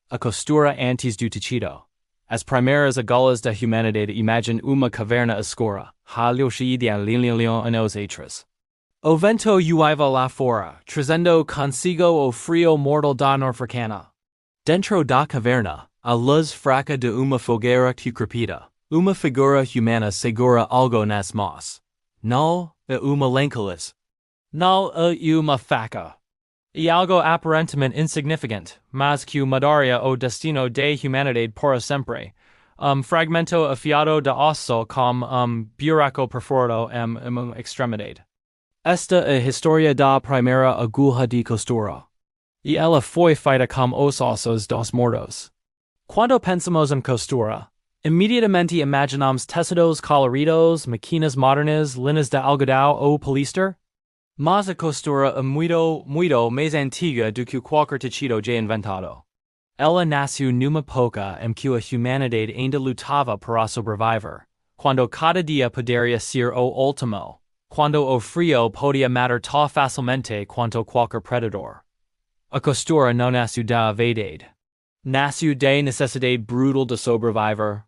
a costura antes do tecido. As primeras agulhas da humanidade imagine uma caverna escura, há 61,000 anos atrás. O vento uiva lá fora, trazendo consigo o frio mortal da Norfricana. Dentro da caverna, a luz fraca de uma fogueira que crepita, uma figura humana segura algo nas mãos. Não é uma lencolis. Não é uma faca. E algo aparentemente insignificant, mas que mudaria o destino da humanidade para sempre. Fragmento afiado de osso com buraco perforado em extremidade. Esta é a história da primeira agulha de costura. E ela foi feita com os ossos dos mortos. Quando pensamos em costura, imediatamente imaginamos tecidos coloridos, máquinas modernas, linhas de algodão ou poliéster? Mas a costura é muito mais antiga do que qualquer tecido já inventado. Ela nasceu numa época em que a humanidade ainda lutava para sobreviver, quando cada dia poderia ser o último, quando o frio podia matar tão facilmente quanto qualquer predador. A costura não nasceu da vaidade. Nasceu da necessidade brutal de sobreviver.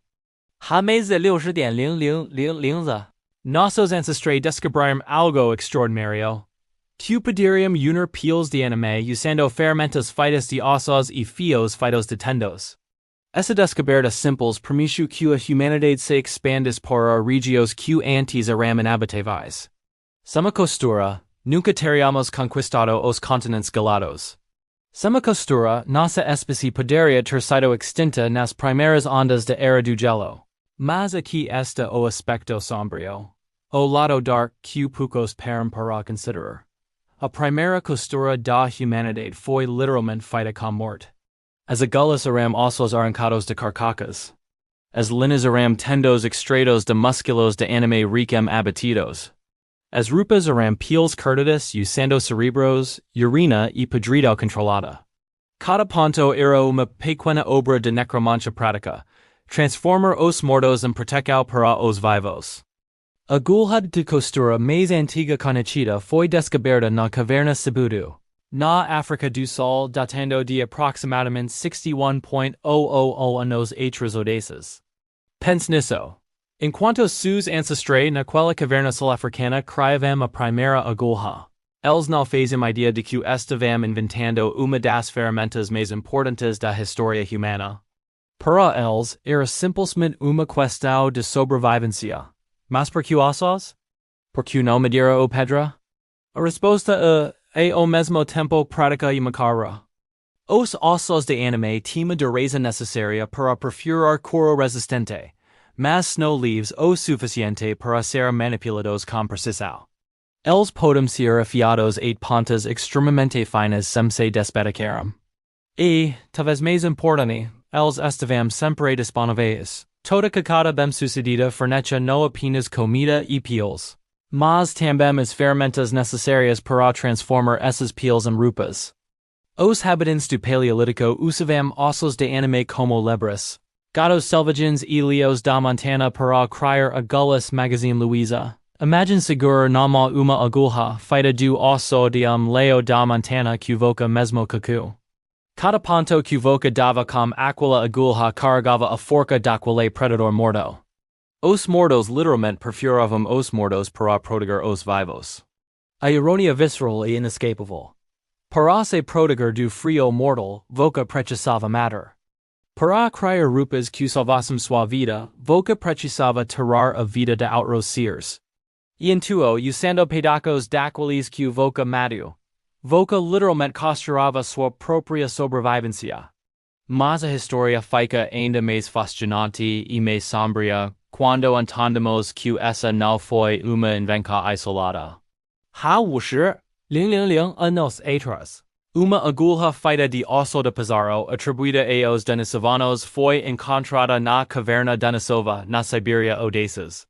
Há mais de 60,000 nossos ancestrais descobriram algo extraordinário. Que poderiam unir pelos de anime usando ferramentas feitas de ossos e fios feitos de tendões. Essa descoberta simples permitiu que a humanidade se expandisse para regiões que antes eram inabitáveis. Sem a costura, nunca teríamos conquistado os continentes gelados. Sem a costura, nossa espécie poderia ter sido extinta nas primeiras ondas da era do gelo. Mas aqui está o aspecto sombrio. O lado dark que poucos param para considerar. A primeira costura da humanidade foi literalmente feita com morte. As agulhas eram ossos arrancados de carcacas. As linhas eram tendos extraídos de músculos de anime ricam abatidos. As rupas eram peles cortadas usando cerebros, urina e podridão controlada. Cada ponto era uma pequena obra de necromancia prática, transformar os mortos em proteção para os vivos. A agulha de costura mais antiga conhecida foi descoberta na caverna Cebudo, na África do Sul, datando de aproximadamente 61,000 anos atrás. Pense nisso. Enquanto seus ancestrais naquela caverna sul-africana criavam a primeira agulha, eles não faziam ideia de que estavam inventando uma das ferramentas mais importantes da história humana. Para eles, era simplesmente uma questão de sobrevivência. Mas por que ossos? Por que não madeira ou pedra? A resposta é ao mesmo tempo prática e macabra. Os ossos de anime tinham a dureza necessária para perfurar couro resistente, mas não livres o suficiente para ser manipulados com precisão. Eles podem ser afiados a pontas extremamente finas sem se despedacaram. E, talvez mais importante, eles estavam sempre disponíveis. Toda cacada bem-sucedida fornecia não apenas comida e peles, mas também as ferramentas necessárias para transformar essas peles em roupas. Os habitantes do Paleolítico usavam ossos de anime como lebres, gatos selvagens e leões da montana para criar agulhas Magazine Luiza. Imagine segurar numa uma agulha feita do osso de leão da montana que voca mesmo cucu. Cada ponto que voca dava com aquela agulha carregava a forca daquele predador morto. Os mortos literalmente perfuravam os mortos para proteger os vivos. A ironia visceral e inescapável. Para se proteger do frio mortal, voca precisava matar. Para criar roupas que salvassem sua vida, voca precisava tirar a vida de outros seres. E então, usando pedacos daqueles que voca matou, voca literalmente costurava sua própria sobrevivência. Mas a história fica ainda mais fascinante e mais sombria quando entendemos que essa não foi uma invenção isolada. Há 50,000 anos atrás, uma agulha feita de osso de pássaro atribuída aos denisovanos foi encontrada na caverna Denisova, na Sibéria Odessas.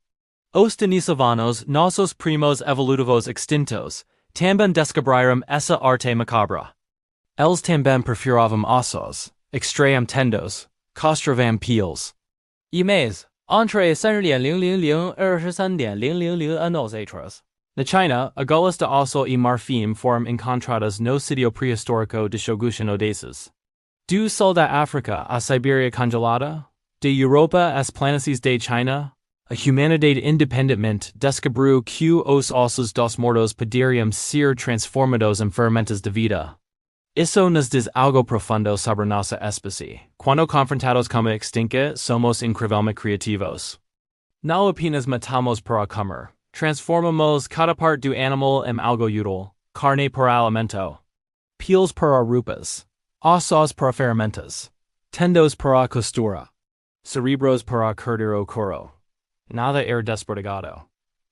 Os denisovanos, nossos primos evolutivos extintos, também descobriram essa arte macabra. Eles também perfuravam ossos, extraíam tendos, costuravam peles. E mais, entre 100,000 e 23,000 anos atrás. Na China, agulhas de osso e marfim foram encontradas no sítio pré-histórico de Shogushin Odessas. Du Sol da Africa a Siberia congelada, de Europa as planicies de China, a humanidade independentment descobru que os ossos dos mortos poderiam ser transformados em fermentas de vida. Isso nos diz algo profundo sobre nossa espécie. Quando confrontados como extingue, somos incrivelmente criativos. Não apenas matamos para comer, transformamos cada parte do animal em algo útil, carne para alimento, peles para roupas, ossos para fermentas, tendos para costura, cerebros para curtir o couro. Nada desperdigado.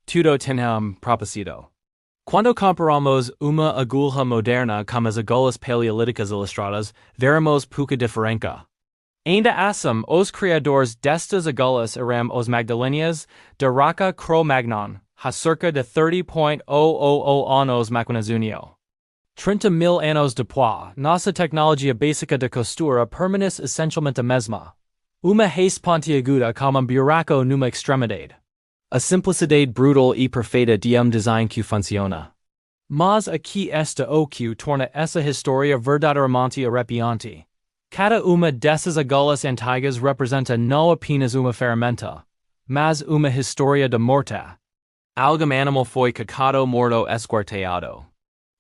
Tudo tem propósito. Quando comparamos uma agulha moderna com as agulhas paleolíticas ilustradas, veremos pouca diferença. Ainda assim, os criadores destas agulhas eram os Magdalenias de Roca Cro-Magnon, há cerca de 30.000 anos Maquinazunio. 30.000 anos depois, nossa tecnologia básica de costura permanece essencialmente a mesma. Uma haste pontiaguda como um buraco numa extremidade. A simplicidade brutal e perfeita de design que funciona. Mas aqui está o que torna essa história verdadeiramente arrepiante. Cada uma dessas agulhas antigas representa não apenas uma ferramenta, mas uma história de morte. Algum animal foi cacado morto esquarteado.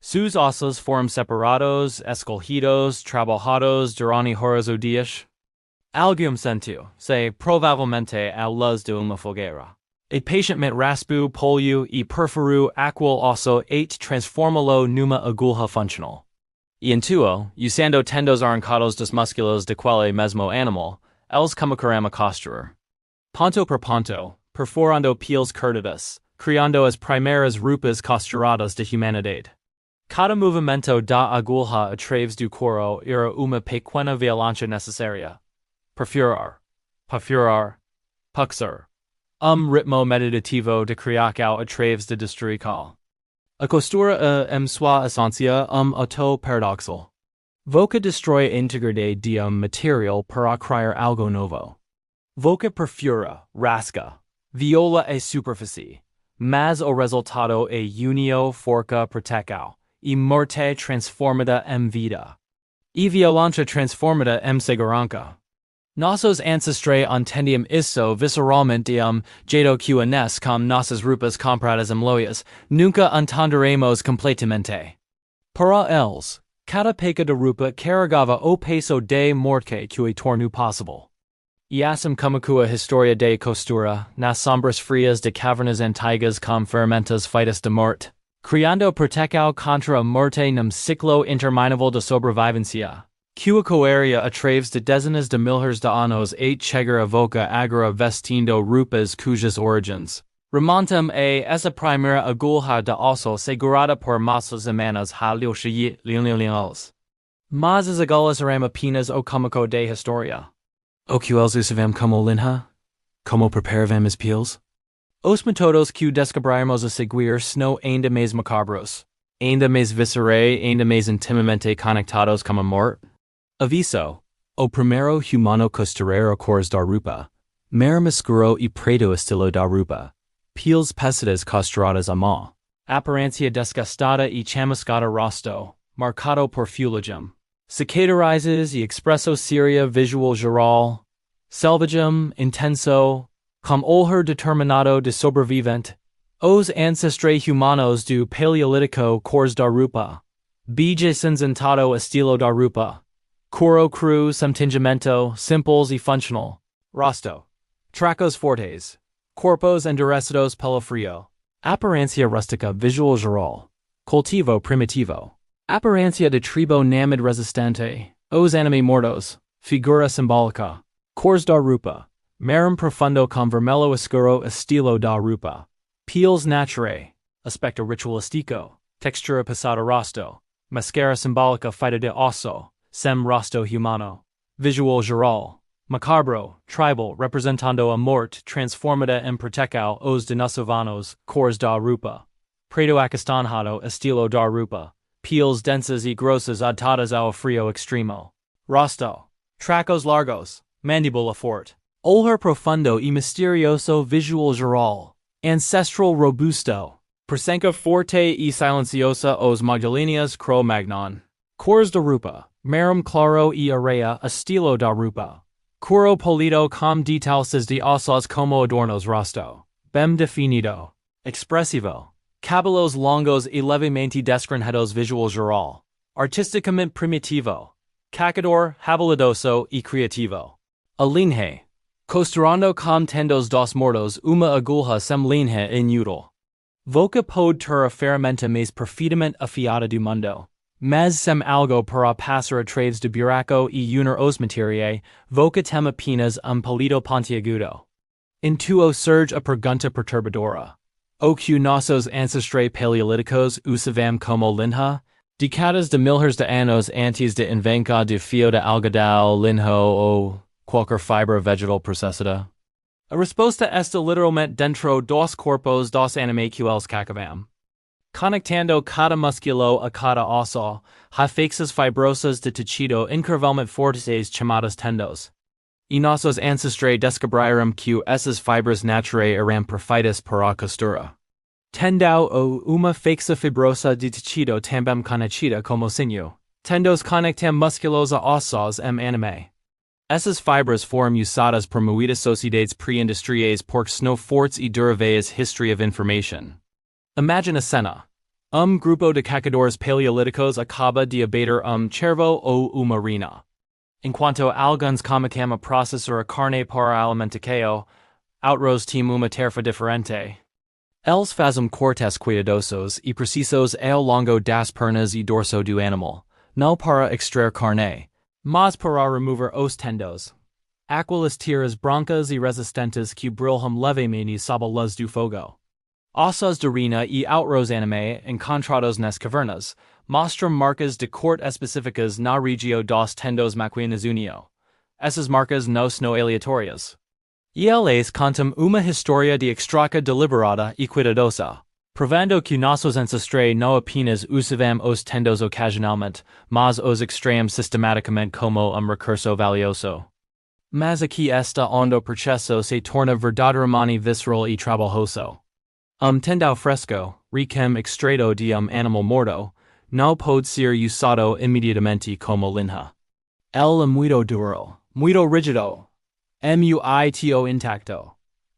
Seus ossos foram separados, escolhidos, trabalhados durante horas ou dias. Algum sentiu, se provavelmente à luz de uma fogueira. E pacientemente raspou, poliu e perfurou aquele osso e transformá-lo numa agulha funcional. E intuo, usando tendos arrancados dos músculos daquele mesmo animal, eles começaram a costurar. Ponto por ponto, perforando peles curtidas, criando as primeiras roupas costuradas da humanidade. Cada movimento da agulha através do couro era uma pequena violência necessária. Perfurar, puxar. Ritmo meditativo de criacal através de destruical. A costura sua essência auto paradoxal. Voca destrói a integridade de material para criar algo novo. Voca perfura, rasga, viola a superfície, mas o resultado é unio forca protecal, e morte transformada em vida. E violência transformada em segurança. Nossos ancestrais entendiam isso visceralmente jeito que com nossas roupas compradas em lojas, nunca entenderemos completamente. Para eles, cada peça de roupa carregava o peso de morte que tornou possível. E assim como a história de costura, nas sombras frias de cavernas antigas com fermentas feitas de morte, criando proteção contra a morte num ciclo interminável de sobrevivência. Que coeria através de dezenas de milhares de anos chegar a voca agora vestindo roupas cujas origens remontam a essa primeira agulha de osso segurada por massas semanas há anos. Mas as agulhas eram apenas o cômico de história. O que eles usavam como linha? Como preparavam as peles? Os métodos que descobrimos a seguir são ainda mais macabros, ainda mais viscerais, ainda mais intimamente conectados com a morte. Aviso, o primeiro humano costureiro cores da roupa, mer escuro e preto estilo da roupa, peles pesadas costuradas à mão, aparência desgastada e chamuscada rosto, marcado por fuligem, cicatrizes e expresso seria visual geral, selvagem, intenso, com olhar determinado de sobrevivente, os ancestrais humanos do paleolítico cores da roupa, bege cinzentado estilo da roupa, couro cru, sem tingimento, simples e funcional. Rosto. Tracos fortes. Corpos endurecidos pelo frio. Aparência rústica visual geral. Cultivo primitivo. Aparência de tribo námade resistente. Os anime mortos. Figura simbólica. Cores da roupa. Marum profundo com vermelho escuro estilo da roupa. Peles naturale. Aspecto ritualístico. Textura passada rosto. Mascara simbólica feita de osso. Sem rosto humano. Visual geral. Macabro, tribal, representando a morte transformada em protecal os dinosovanos, cores da roupa. Preto acastanjado estilo da roupa. Peles densas e grossas adaptadas ao frio extremo. Rosto. Tracos largos. Mandíbula forte. Olhar profundo e misterioso visual geral. Ancestral robusto. Presença forte e silenciosa os Magdalenias Cro-Magnon. Cores da roupa. Marum claro e area estilo da rupa. Curo polido com detalces de ossos como adornos rosto. Bem definido. Expressivo. Cabelos longos e levemente desgranjados visual geral. Artisticamente primitivo. Cacador, habilidoso e creativo. Alinhe. Costurando com tendos dos mortos uma agulha sem linha inútil. Voca pode ter a ferramenta mais perfeitamente afiada do mundo. Mas sem algo para passar a trades de buraco e unir os materiais, voca tem apenas palido pontiagudo. Intuo surge a pergunta perturbadora. O que nossos ancestrais paleolíticos usavam como linha? Décadas de milhares de anos antes de inventar de fio de algodão, linho ou qualquer fibra vegetal processada? A resposta está literalmente dentro dos corpos dos animacules cacavam. Conectando cada músculo a cada osso, há faixas fibrosas de tecido incrivelmente fortes chamadas tendos. E nossos ancestrais descobriram que essas fibras naturais eram perfeitas para a costura. Tendão ou uma faixa fibrosa de tecido também conhecida como sinew. Tendos conectam músculos a ossos anime. Essas fibras foram usadas por muitas sociedades pré-industriais porque são fortes e duráveis history of information. Imagine a cena. Grupo de cacadores paleolíticos acaba de abater cervo ou uma rina. Enquanto alguns comicam a processar a carne para alimentação, outros têm uma tarefa diferente. Eles fazem cortes cuidadosos e precisos ao longo das pernas e dorso do animal, não para extrair carne, mas para remover os tendos. Aquelas tiras brancas e resistentes que brilham levemente sob a luz do fogo. Ossos de rina e outros anime encontrados nas cavernas mostram marcas de corte específicas na região dos tendos maquinas unio. Essas marcas não são aleatórias. E eles contam uma história de extraca deliberada e cuidadosa, provando que nossos ancestrais não apenas usavam os tendos ocasionalmente, mas os extraíam sistematicamente como recurso valioso. Mas aqui está onde o processo se torna verdadeiramente visceral e trabalhoso. Tendão fresco, recém extraído de animal morto, não pode ser usado imediatamente como linha. Ele é muito duro, muito rígido, muito intacto.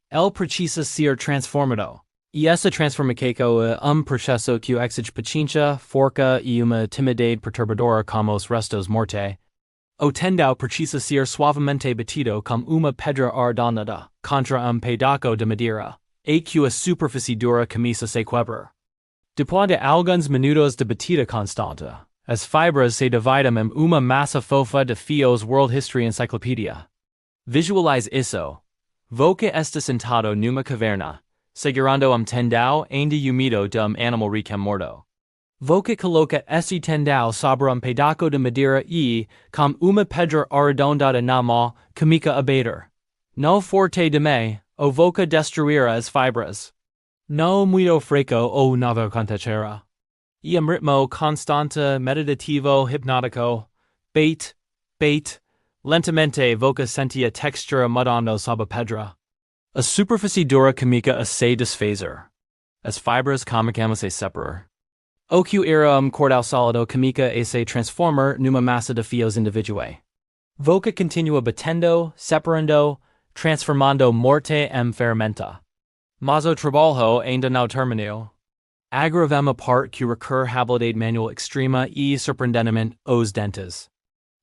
Ele precisa ser transformado. E essa transformação é processo que exige paciência, força e uma timidez perturbadora como os restos mortais. O tendão precisa ser suavemente batido com uma pedra arredondada contra pedaço de madeira. E que a superfície dura começa a se quebrar. Depois de alguns minutos de batida constante, as fibras se dividem em uma massa fofa de fios World History Encyclopedia. Visualize isso. Voca está sentado numa caverna, segurando tendão ainda úmido de animal recém morto. Voca coloca esse tendão sobre pedaço de madeira e, com uma pedra arredondada na mão, começa a bater. No forte de me, o voca destruir as fibras. No muito fraco ou nada acontecera. E ritmo constante, meditativo, hipnótico. Bait. Lentamente voca sentia textura mudando sob a pedra. A superfície dura começa a se desfazer. As fibras começam a se separar. O que era cordal sólido começa a se transformar numa massa de fios individuais. Voca continua batendo, separando, transformando morte em ferramenta. Mas o trabalho ainda não terminou. Agravem a parte que requer habilidade manual extrema e, surpreendentemente, os dentes.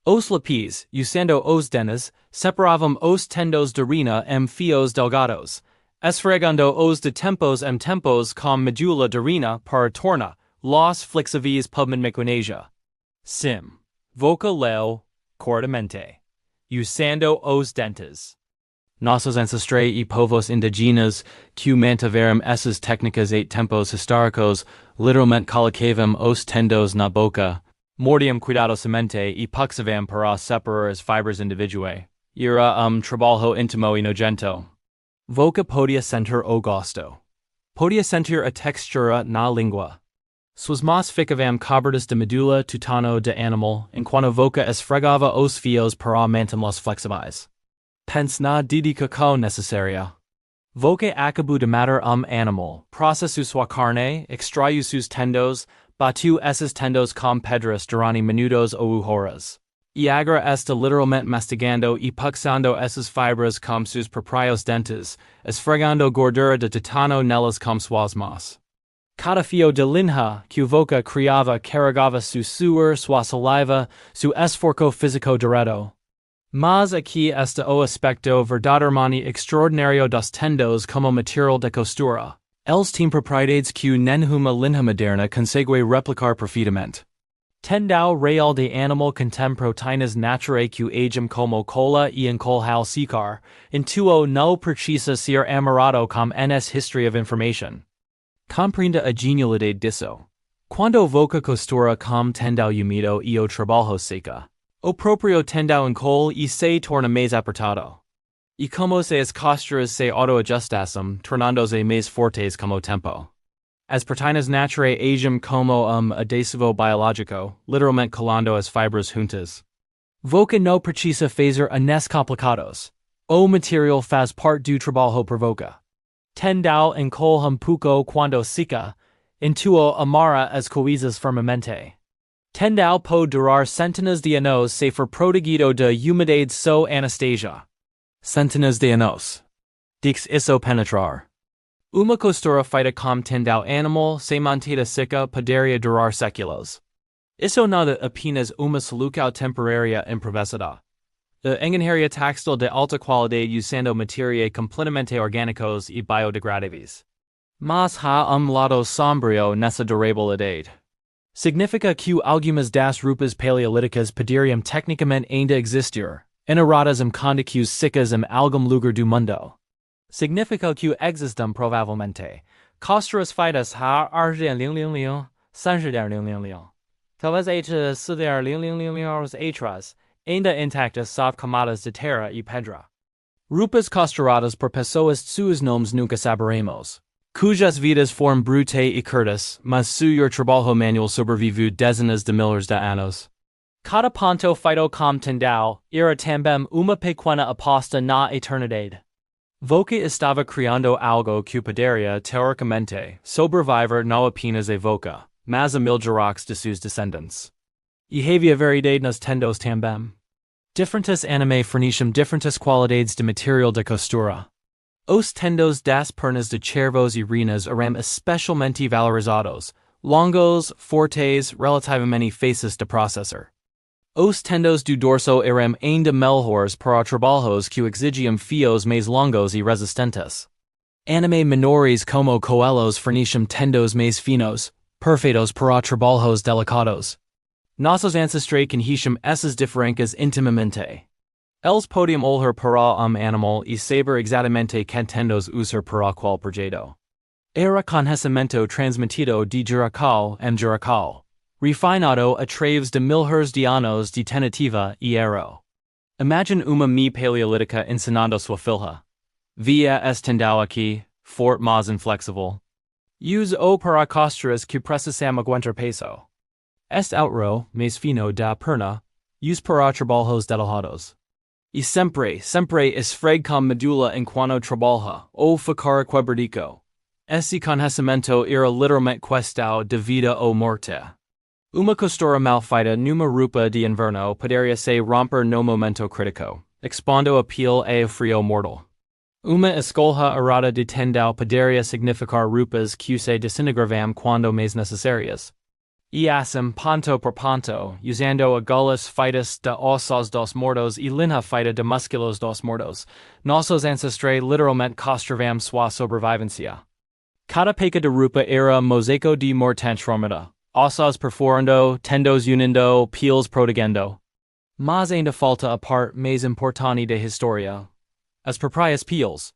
Os lápis, usando os dentes, separavam os tendos de rina em fios delgados, esfregando os de tempos em tempos com medula de rina para tornar los flexíveis pubmen mequinasia. Sim. Voca leu, cortamente. Usando os dentes. Nossos ancestrais e povos indígenas que mantiveram essas técnicas e tempos históricos literalmente colocavam os tendos na boca, mordiam cuidadosamente e puxavam para separar as fibras individuais. Era trabalho íntimo e nojento. Voca podia sentir o gosto. Podia sentir a textura na língua. Suas mãos ficavam cobertas de medula tutano de animal enquanto Voca esfregava os fios para manter-los flexíveis. Pense na dedicação necessária. Voca acabou de matar animal, processou sua carne, extraiu seus tendos, Batu esses tendos com pedras durante minutos ou horas. E agora está literalmente mastigando e puxando essas fibras com seus proprios dentes, esfregando gordura de titano nelas com suas mãos. Cada fio de linha que voca criava carregava su suor, sua saliva, su esforço físico direto. Mas aqui está o aspecto verdadeiramente extraordinário dos tendos como material de costura. Eles têm propriedades que nenhuma linha moderna consegue replicar perfeitamente. Tendão real de animal contém proteínas naturais que agem como cola e encolhal secar, intuo não precisa ser amarrado com ns history of information. Compreenda a genialidade disso. Quando voca costura com tendão úmido e o trabalho seca, o próprio tendão encolhe e se torna mais apertado. E como se as costuras se autoajustassem, tornando-se mais fortes como tempo. As proteínas naturais agem como adesivo biológico, literalmente colando as fibras juntas. Voca não precisa fazer anes complicados. O material faz parte do trabalho por voca. Tendão encolhe pouco quando seca, intuo amarra as coisas firmemente. Tendão pode durar centenas de anos se for protegido de umidade so anastasia. Centenas de anos. Dix isso penetrar. Uma costura feita com tendão animal se mantida seca poderia durar séculos. Isso nada apenas uma solução temporária improvisada. A engenharia textil de alta qualidade usando materiais completamente orgânicos e biodegradáveis. Mas há lado sombrio nessa durabilidade. Significa que algumas das roupas paleolíticas poderiam tecnicamente ainda existir, eneradas condições secas algum lugar do mundo. Significa que existem provavelmente costuras feitas há 2000, 3000. Talvez até 4000 anos atrás, ainda intactas sob camadas de terra e pedra. Roupas costuradas por pessoas seus nomes nunca saberemos, cujas vidas foram brute e curtas, mas seu trabalho manual sobreviveu dezenas de milhares de anos. Cada ponto feito com tendão era também uma pequena aposta na eternidade. Voca estava criando algo que poderia, teoricamente, sobreviver não apenas a Voca, mas a milhares de seus descendentes. E havia variedade nos tendos também. Diferentes anime forneciam diferentes qualidades de material de costura. Os tendos das pernas de cervos e renas eram especialmente valorizados, longos, fortes, relativamente fáceis de processar. Os tendos do dorso eram ainda melhores para trabalhos que exigiam fios mais longos e resistentes. Anime menores como coelhos forneciam tendos mais finos, perfeitos para trabalhos delicados. Nossos ancestrais conheciam essas diferenças intimamente. Eles podiam olhar para animal e saber exatamente que tendos usar para qual projeto. Era conhecimento transmitido de geração em geração. Refinado a través de milhares de anos de tentativa e erro. Imagine uma me paleolítica ensinando sua filha. Via tendão aqui, forte mas inflexível. Use o para costuras que precisam aguentar peso. Este outro, mais fino da perna, use para trabalhos delicados. E sempre esfregue com medula enquanto trabalha, ou ficar quebradico. Esse conhecimento era literalmente questão de vida ou morte. Uma costura mal feita numa roupa de inverno poderia se romper no momento crítico, expondo a pele a frio mortal. Uma escolha errada de tendão poderia significar roupas que se desintegravam quando mais necessárias. E assim, ponto por ponto, usando agulhas feitas de ossos dos mortos e linha feita de músculos dos mortos, nossos ancestrais literalmente construíam sua sobrevivência. Cada peça de roupa era mosaico de morte transformada. Ossos perforando, tendos unindo, peles protegendo. Mas ainda falta a parte mais importante da história. As próprias peles.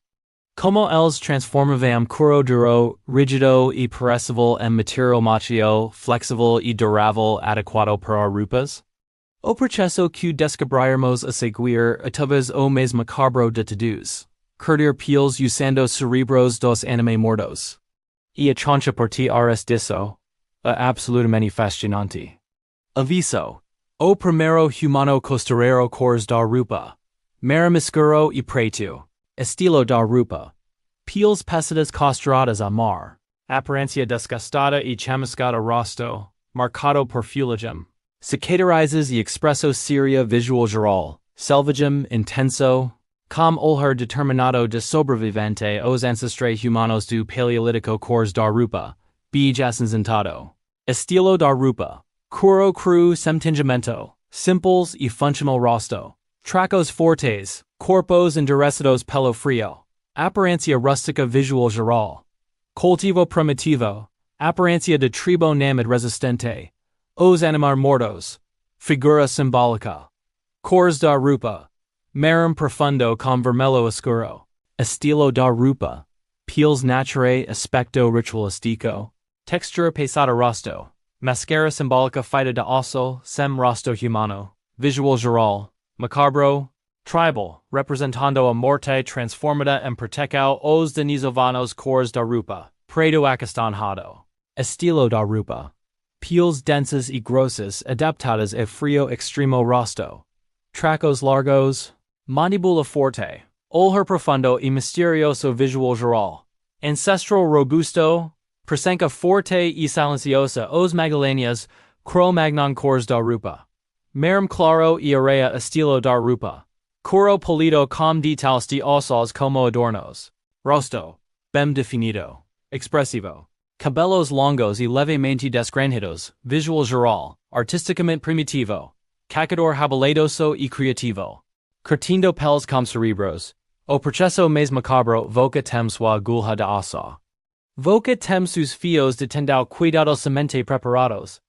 Como eles transformavam couro duro, rígido e perecível em material macio, flexível e durável adequado para roupas? O processo que descobriremos a seguir é talvez o mais macabro de todos. Curtir peles usando cerebros dos anime mortos. E a choncha por ti ares disso. Absolutamente fascinante. Aviso. O primeiro humano costureiro cores da roupa. Maramiscuro e preto. Estilo da roupa. Peles pesadas costuradas a mar. Aparência desgastada e chamuscada rosto. marcato perfulgem. Cicaterizes y expreso seria visual geral, selvagem intenso, com olher determinado de sobrevivente os ancestres humanos do Paleolítico cores da rupa, bij ascensentado. Estilo da rupa, curo cru semtingimento, simples y funcional rosto. Tracos fortes, corpos endurecidos pelo frio. Apparencia rustica visual geral. Cultivo primitivo, apparencia de tribo namid resistente. Os animar mortos. Figura simbolica. Cores da rupa. Marum profundo com vermelho oscuro. Estilo da rupa. Peels naturae aspecto ritualistico. Textura pesada rosto. Mascara simbolica fita de osso, sem rosto humano. Visual geral. Macabro. Tribal, representando a morte transformada en protecao os denizovanos cores da rupa. Predo acastanjado. Estilo da rupa. Peels densas y grosas adaptadas a frío extremo rosto. Tracos largos. Mandibula forte. Olher profundo y misterioso visual geral. Ancestral robusto. Presenca forte y silenciosa os Magdalenias. Cro-Magnon cores da rupa. Marum claro y area estilo da rupa. Curo polido com details de ossos como adornos. Rosto. Bem definido. Expresivo. Cabellos longos y levemente desgranjados. Visual geral. Artisticamente primitivo. Cacador habilidoso y creativo. Curtindo pelos com cerebros. O proceso mais macabro voca tem sua gulha de osso. Voca tem sus fios de tendal cuidadosamente preparados.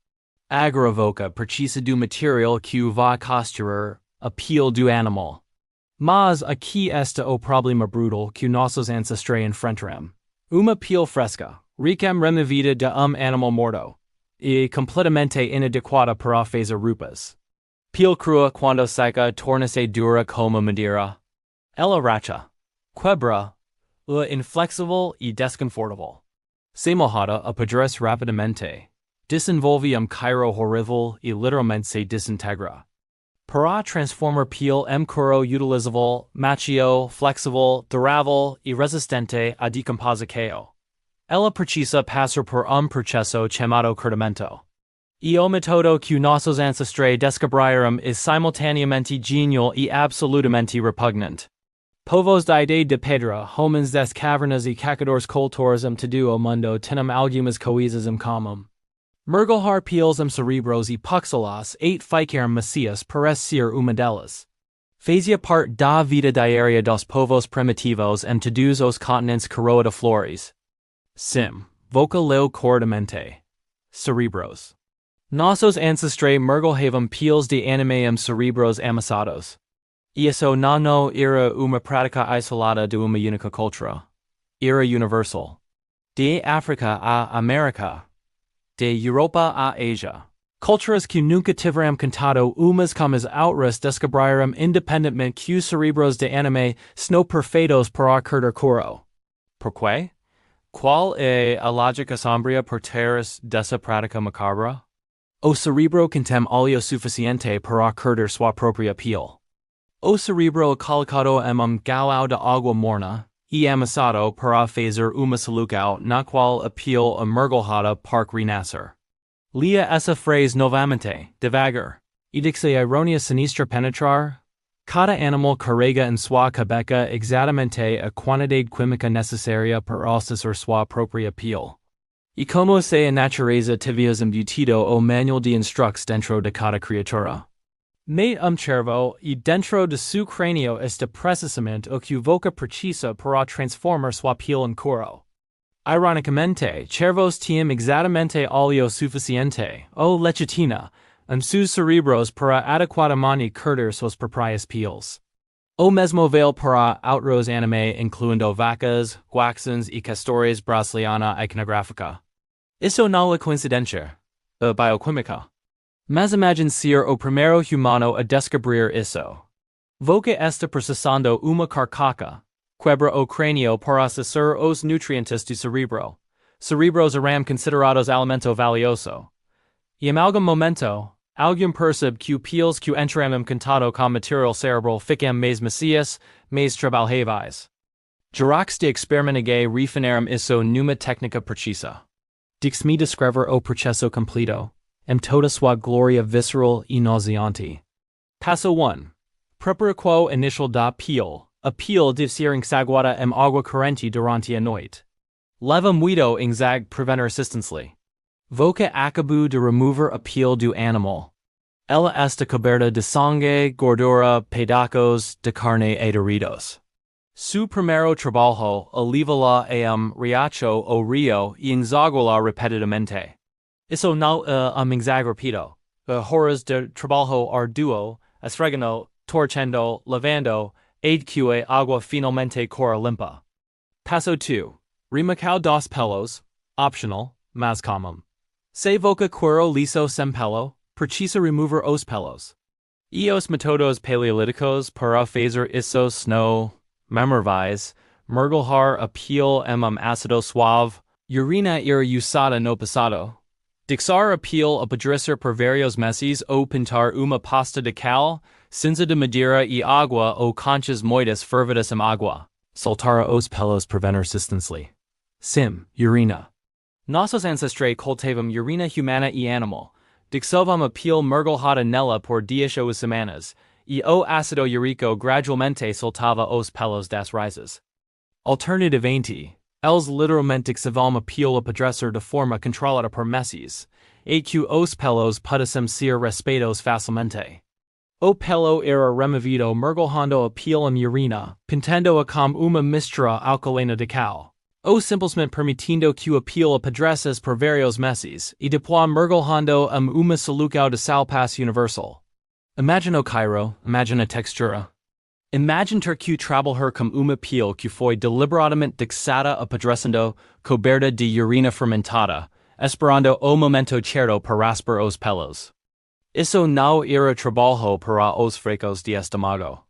Agravoca precisa do material que va costurar, a pele do animal. Mas aqui está o problema brutal que nossos ancestrais enfrentarão. Uma pele fresca, ricam removida de animal morto, e completamente inadequada para fazer roupas. Pele crua quando seca torna-se dura como madeira. Ela racha, quebra, inflexível e desconfortável. Se mojada apodrece rapidamente. Desenvolve cairo horrível e literalmente se desintegra. Para transformar pele curo utilizable, macio, flexível, durável e resistente a decomposição. Ela precisa passar por processo chamado curtimento. E o método que nossos ancestrais descobriram é simultaneamente genial e absolutamente repugnante. Povos da idade de pedra, homens das cavernas e cacadores cultores todo o mundo têm algumas coisas em comum. Mergulhar peles cerebros e puxelas ficaram macias parece ser uma delas. Fazia parte da vida diária dos povos primitivos todos os continentes coroa de flores. Sim, voca leu cordimente. Cerebros. Nossos ancestrais mergulhavam peles de anime cerebros amassados. Isso não era uma prática isolada de uma única cultura. Era universal. De África a América. De Europa a Asia. Culturas que nunca tiveram contato umas com as outras descobriram independentemente que os cerebros de anime são perfeitos para curtir curo. Por quê? Qual é a lógica sombria por trás dessa prática macabra? O cerebro contém óleo suficiente para curtir sua própria pele. O cerebro colocado em galão de água morna e amassado para fazer uma solução na qual a pele mergulhada para renascer. Lia essa frase novamente, devagar, e dixe a ironia sinistra penetrar. Cada animal carrega em sua cabeça exatamente a quantidade química necessária para acessar sua própria pele. E como se a natureza tivesse embutido o manual de instructs dentro de cada criatura. Mate cervo e dentro de seu crânio está precisamente o que voca precisa para transformar sua pele em couro. Ironicamente, cervos tinham exatamente óleo suficiente, ou lechitina, em seus cerebros para adequadamente curtir suas próprias peles. O mesmo vale para outros anime incluindo vacas, guaxons e castores brasiliana iconográfica. Isso não é coincidência, é bioquímica. Mas imagine ser o primeiro humano a descobrir isso. Voca está processando uma carcaça, quebra o crânio para acessar os nutrientes do cerebro. Cerebros eram considerados alimento valioso. E em algum momento, alguém percebe que peles que entram em contato com material cerebral ficam mais macias, mais trabalháveis. Jurax de experimentar refinaram isso numa técnica precisa. Dix-me descrever o processo completo. toda sua gloria visceral e nauseante. Passo 1. Preparaquo initial da peel. Appeal differing saguada agua corrente durante a noite. Leva muito exag preventer assistantly. Voca acabou de remover a peel do animal. Ela está coberta de sangue, gordura, pedacos de carne e doritos. Su primero trabajo alivala riacho o rio y enzaguala repetidamente. Isso não exag rapido. Horas de trabajo arduo, esfregando, torcendo, lavando, que agua finalmente corra limpa. Passo 2. Remacao dos pelos, optional, mas comum. Se voca cuero liso sem pelo, precisa remover os pelos. Os metodos paleolíticos para fazer isso snow, memorvise, mergulhar a peel ácido suave, urina ira usada no passado. Dixar a peel apodrecer por varios meses ou pintar uma pasta de cal, cinza de madeira e agua ou conchas moitas fervidas em agua. Soltar os pelos preventer assistantly. Sim, urina. Nossos ancestrais cultivam urina humana e animal. Dixovam a peel mergulhada nela por dias ou semanas, e o ácido urico gradualmente soltava os pelos das raízes. Alternativamente, eles literalmente dixovam a peel apodrecer de forma controlada por meses, e que os pelos pudessem ser respeitados facilmente. O pelo era removido mergulhando a peel em urina, pintando-a com uma mistura alcalina de cal. Ou simplesmente permitindo que a peel apodreça por varios meses, e depois mergulhando uma solução de sal passe universal. Imagine o Cairo, imagine a textura. Imagine ter que trabalhar com uma peel que foi deliberadamente dixada apodrecendo, coberta de urina fermentada, esperando o momento certo para raspar os pelos. Isso não era trabalho para os fracos de estômago.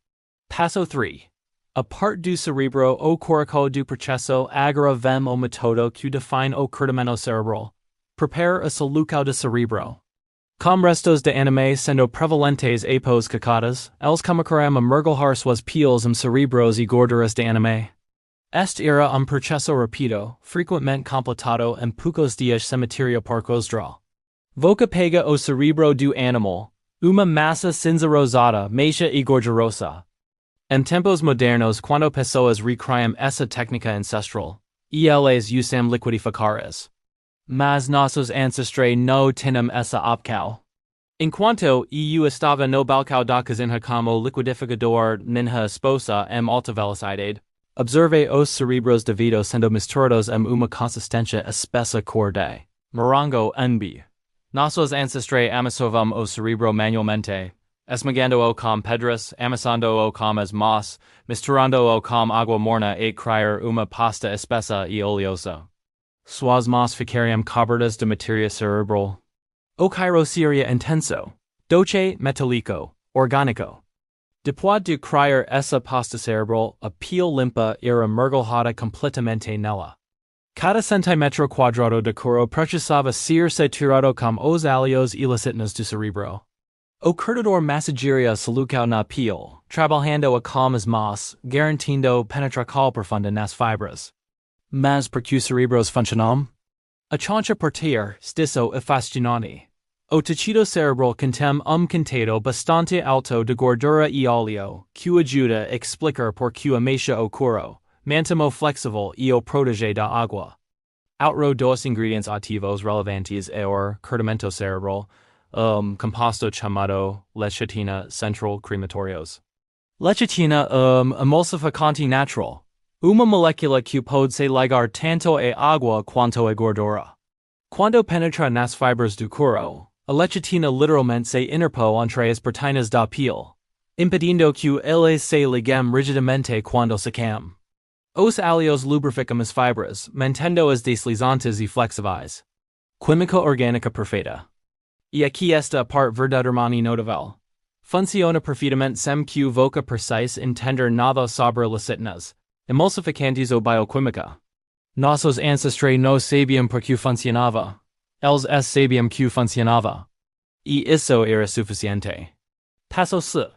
Passo 3. A parte do cerebro o corpo do processo agora vem o metodo que define o crescimento cerebral. Prepare a solução do cerebro. Com restos de anime sendo prevalentes após cacadas, eles começaram a mergulhar suas peels em cerebros e gorduras de anime. Este era processo rápido, frequentemente completado em poucos dias sem materia porcostral. Voca pega o cerebro do animal, uma massa cinza rosada, mexa e gordurosa. Em tempos modernos, quando pessoas recriam essa técnica ancestral, eles usam liquidificares. Mas nossos ancestrais não tinham essa opção. Enquanto eu estava no balcão da cozinha como liquidificador minha esposa em alta velocidade, observei os cerebros de vidro sendo misturados em uma consistência espessa cor de morango NB. Nossos ancestrais amassavam o cerebro manualmente, esmagando-o com pedras, amassando-o com as mãos, misturando-o com água morna e criar uma pasta espessa e oleosa. Suas mãos ficariam cobertas de matéria cerebral. O Cairo seria intenso, doce, metálico, orgânico. Depois de criar essa pasta cerebral, a peel limpa era mergulhada completamente nela. Cada centímetro quadrado de couro precisava ser saturado com os óleos ilícitos do cerebro. O cortador massageria a solução na peel, trabalhando-a com as mãos, garantindo penetração profunda nas fibras. Mas por que os cerebros funcionam? A chancha partir stisso é fascinante. O tecido cerebral contém conteúdo bastante alto de gordura e óleo, que ajuda a explicar por que a mexa o couro, mantém-o flexível e o protege da água. Outro dos ingredientes ativos relevantes é o crescimento cerebral, composto chamado lecitina central crematorios. Lecitina emulsificante natural. Uma molécula que pode se ligar tanto a água quanto a gordura. Quando penetra nas fibras do couro, a lecitina literalmente se interpõe entre as proteínas da pele, impedindo que eles se liguem rigidamente quando secam. Os óleos lubrificam as fibras, mantendo-as deslizantes e flexíveis. Química orgânica perfeita. E aqui está a parte verdadeiramente notável. Funciona perfeitamente sem que voca precise entender nada sobre lecitinas, emulsificantes ou bioquímica. Nossos ancestrais não sabiam por que funcionava. Eles sabiam que funcionava. E isso era suficiente. Passo 6.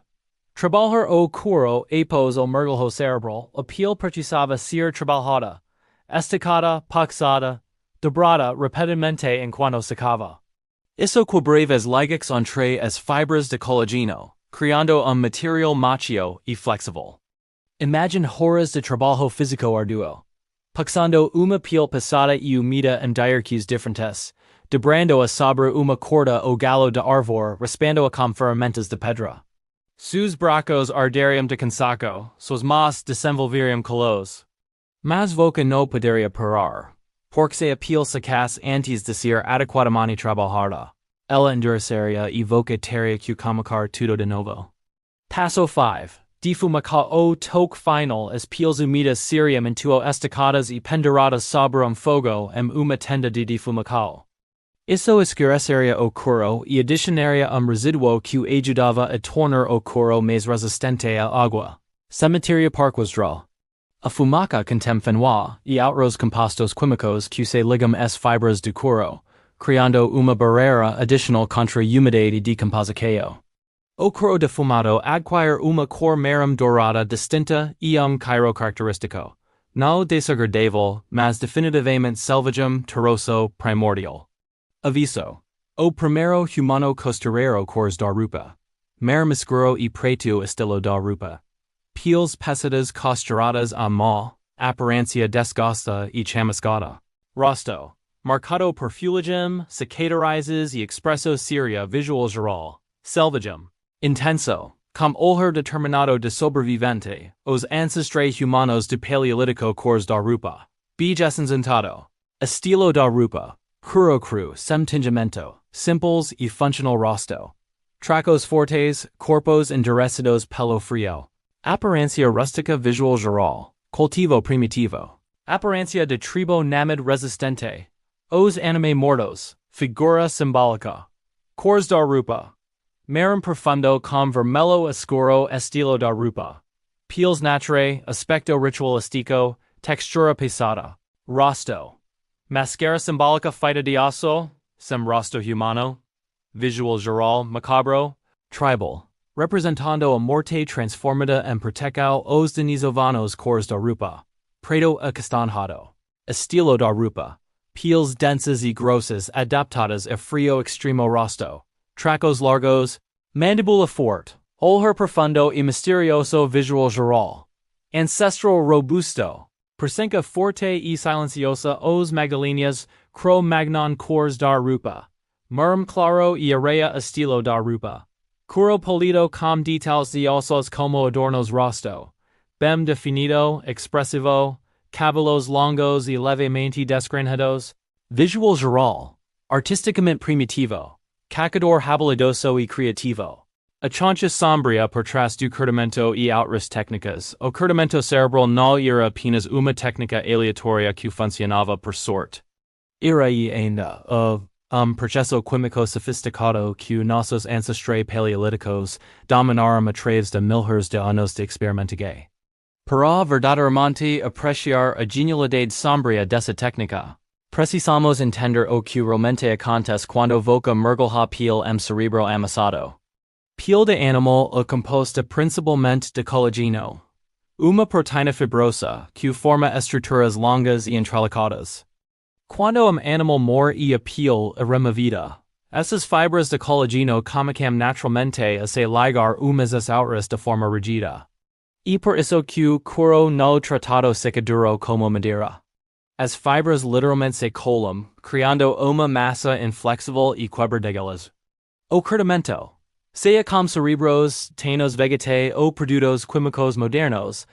Trabalhar o couro após o mergulho cerebral, a pele precisava ser trabalhada, esticada, paxada, dobrada repetidamente enquanto secava. Isso breves ligax entre as fibras de colágeno, criando material machio e flexible. Imagine horas de trabajo físico arduo. Puxando uma piel pesada e umida en diarquis diferentes, debrando a sobre uma corda o gallo de arvor, raspando a com ferramentas de pedra. Sus bracos arderium de cansaco, sos mas desenvolverium colos. Mas voca no poderia parar, porque a piel sacas antes de ser adequadamente trabalhada. Ella endureceria e voca teria que comicar tudo de novo. Passo 5. Difumaca o toque final as peels umidas seriam intuo estacadas e penduradas sobre fogo uma tenda de difumacao. Isso escureceria o curo e adicionaria residuo que ajudava a tornar o curo mais resistente a água. Cemiteria parquasdral. A fumaca contem fenois e outros compostos químicos que se ligam as fibras do curo, criando uma barreira adicional contra umidade e decomposição. O curo defumado adquire uma cor merum dourada distinta e chirocaracterístico, não desagradável, mas definitivamente selvagem, terroso, primordial. Aviso. O primeiro humano costureiro cores da rupa. Merum escuro e preto estilo da rupa. Peels pesadas costuradas a mão, aparência desgasta e chamuscada. Rosto. Marcado por fuligem, cicatrizes e expresso seria visual geral. Selvagem. Intenso. Com olhar determinado de sobrevivente, os ancestres humanos do Paleolítico cores da rupa. Bigesensentado. Estilo da rupa. Cru cru, sem tingimento, simples e funcional rosto. Tracos fortes, corpos endurecidos pelo frio. Aparência rústica visual geral. Cultivo primitivo. Aparência de tribo namid resistente. Os anime mortos. Figura simbólica. Cores da rupa. Merum profundo com vermelho escuro estilo da rupa. Peels naturale, aspecto ritualistico, textura pesada. Rosto. Mascara simbólica feita de osso, sem rosto humano. Visual geral macabro. Tribal. Representando a morte transformada en protecao os denisovanos cores da rupa. Preto acastanjado. Estilo da rupa. Peels densas y grosas adaptadas a frio extremo rosto. Tracos largos. Mandibula forte. Olhar profundo y misterioso visual geral. Ancestral robusto. Presenca forte y silenciosa os magdalenas, cro magnon cores da rupa. Murum claro y area estilo da rupa. Curo polido com details de osos como adornos rosto. Bem definido, expresivo, cabelos longos y levemente desgrenados. Visual geral. Artisticamente primitivo. Cacador habilidoso y creativo. A chancha sombria por tras do curtimento e outras técnicas. O curtimento cerebral não era apenas uma técnica aleatória que funcionava por sorte. Era e ainda processo químico sofisticado que nossos ancestrais paleolíticos dominaram através de milhares de anos de experimentação. Para verdadeiramente apreciar a genialidade sombria dessa técnica, precisamos entender o que realmente acontece quando voca mergulha pele cerebro amassado. Pele de animal é composta principalmente de colágeno, uma proteína fibrosa que forma estruturas longas e entrelaçadas. Quando animal morre e a pele é removida, essas fibras de colágeno começam naturalmente a se ligar umas às outras de forma rígida. E por isso que o couro não tratado fica duro como madeira. As fibras literalmente se colam, criando uma massa inflexível e quebradeiras. O curtimento. Seja com cerebros, tênis vegetae ou produtos químicos modernos,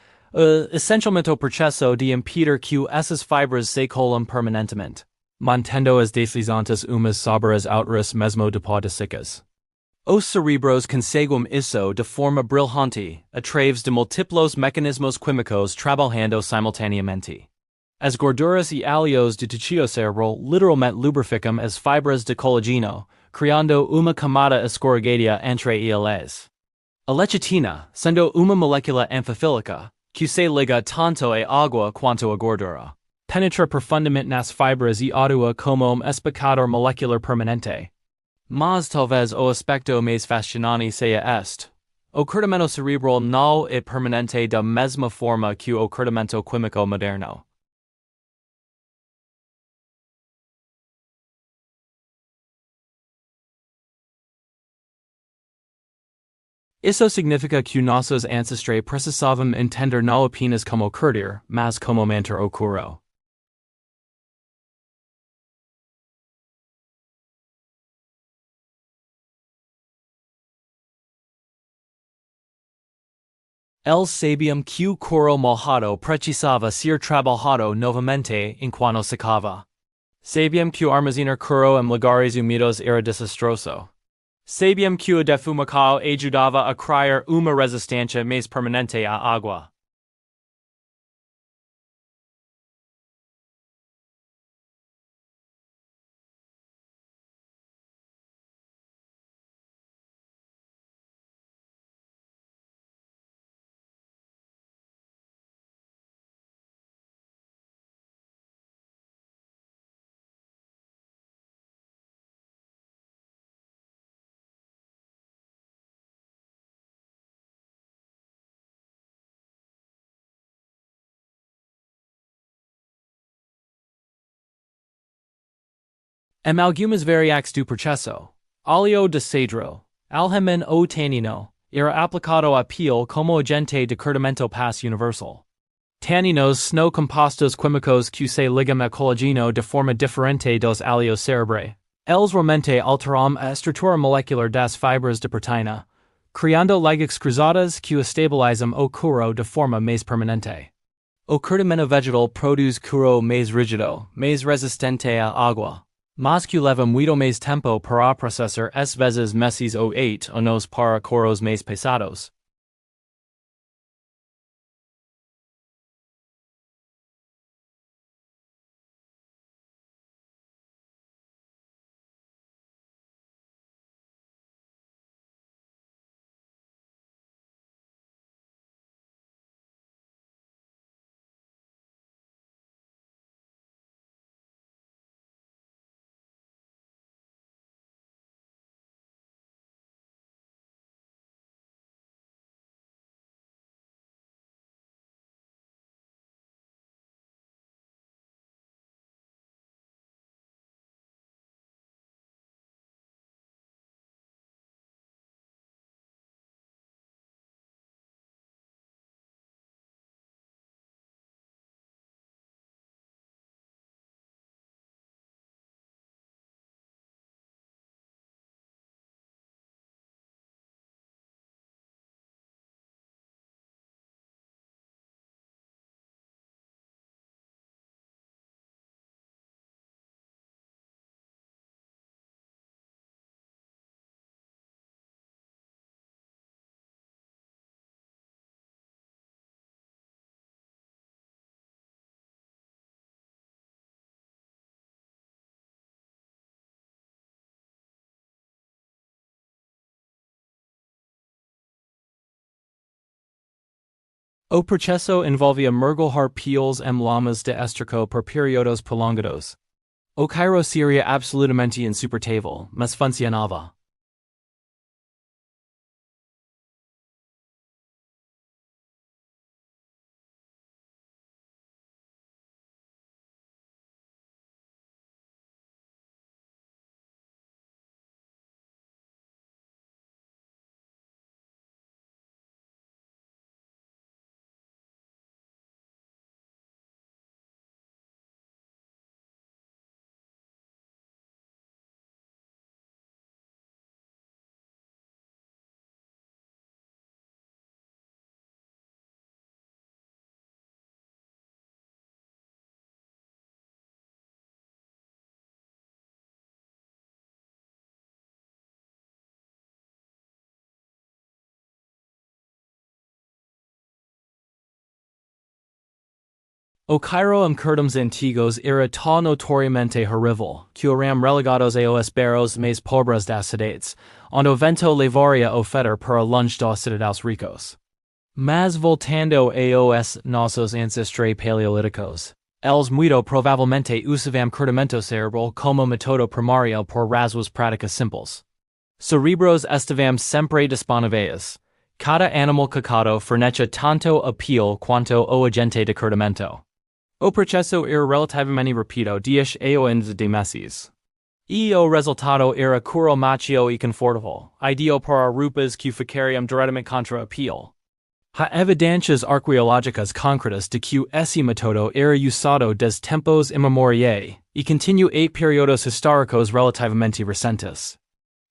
essencialmente o processo de impedir que essas fibras se colam permanentemente, mantendo as deslizantes umas sobre as outras mesmo depois de secas. Os cerebros conseguem isso de forma brilhante, através de múltiplos mecanismos químicos trabalhando simultaneamente. As gorduras e alhos do tecido cerebral literalmente lubrificam as fibras de colágeno, criando uma camada escorregadia entre eles. A lectina, sendo uma molécula amphifílica, que se liga tanto a água quanto a gordura, penetra profundamente nas fibras e atua como espectador molecular permanente. Mas talvez o aspecto mais fascinante seja este. O curtimento cerebral não é permanente da mesma forma que o curtimento químico moderno. Isso significa que nossos ancestrais precisavam entender não apenas como curtir, mas como manter o curo. El sabiam que curo malhado precisava ser trabalhado novamente enquanto secava. Sabiam que armazenar curo em lugares úmidos era desastroso. Sabiam que o defumacao ajudava a criar uma resistência mais permanente à água. Em algumas variações do processo, óleo de cedro, algemen o tanino, era aplicado a pele como agente de curtimento paz universal. Taninos são compostos químicos que se ligam a colágeno de forma diferente dos alhos cerebrae. Eles realmente alteram a estrutura molecular das fibras de proteína, criando ligas cruzadas que estabilizam o curo de forma mais permanente. O curtimento vegetal produz curo mais rígido, mais resistente à água, mas que leva muito mais tempo para processar às vezes meses ou 8 anos para curos mais pesados. O processo envolvia mergulhar peles em lamas de esterco por períodos prolongados. O Cairo seria absolutamente insuportável, mas funcionava. O Cairo curtums antigos era tão notoriamente horrível que eram relegados a os barros mais pobres das cidades, onde o vento levaria o feder para longe dos cidadãos ricos. Mas voltando a os nossos ancestrais paleolíticos, eles muito provavelmente usavam curtimento cerebral como método primário por razões práticas simples. Cerebros estavam sempre disponíveis. Cada animal cacado fornecia tanto a pele quanto o agente de curtimento. O processo era relativamente rápido 10 a 11 de meses. E o resultado era curo machio e confortable, ideo para rupas que ficariam diretamente contra appeal. Ha evidências arqueológicas concretas de que esse método era usado des tempos imemoriae, e continue 8 periodos históricos relativamente recentes.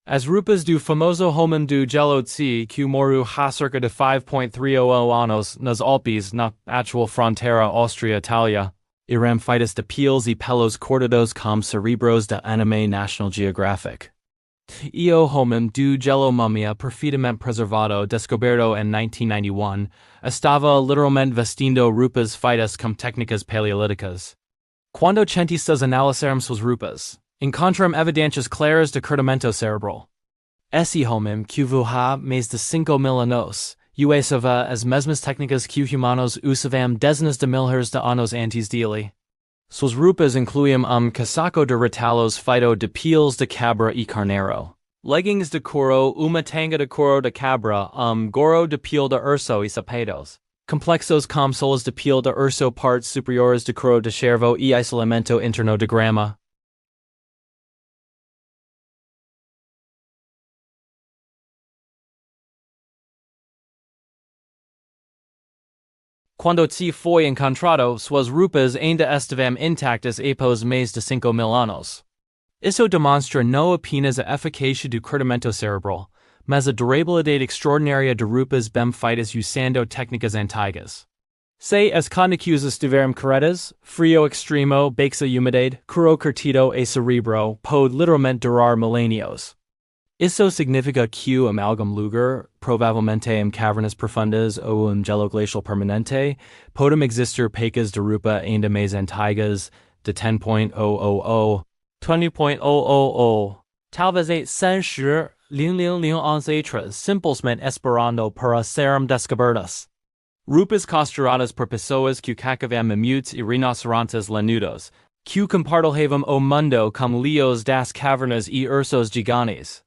As rupas do famoso homem do Gelodzi que morreu há cerca de 5.300 anos nas Alpes na atual fronteira Áustria-Itália, irão feitas de peles e pelos cortados como cerebros de anime National Geographic. O homem do Gelo múmia perfeitamente preservado descoberto em 1991 estava literalmente vestindo rupas feitas com técnicas paleolíticas. Quando cientistas analisaram suas rupas, encontraram evidências claras de curtimento cerebral. Esse homem que viveu há mais de 5.000 anos, usava as mesmas técnicas que humanos usavam dezenas de milhares de anos antes dele. Suas roupas incluíam casaco de retalhos feito de peles de cabra e carneiro, leggings de couro, uma tanga de couro de cabra, gorro de piel de urso e sapatos, complexos com solas de piel de urso, partes superiores de couro de cervo e isolamento interno de grama. Quando se foi encontrado, suas roupas ainda estavam intactas após mais de 5.000 anos. Isso demonstra não apenas a eficácia do curtimento cerebral, mas a durabilidade extraordinária de roupas bem feitas usando técnicas antigas. Se as condições estiverem corretas, frio extremo, baixa umidade, couro curtido e cerebro pode literalmente durar milênios. Isso significa que o algum lugar, provavelmente em cavernas profundas ou gelo glacial permanente, podem existir pecas de roupa ainda mais antigas de 10.000, 20.000, talvez 100,000 anos simplesmente esperando para serem descobertas. Roupas costuradas por pessoas que caçavam mamutes e rinocerontes lanudos, que compartilhavam o mundo com leões das cavernas e ursos gigantes.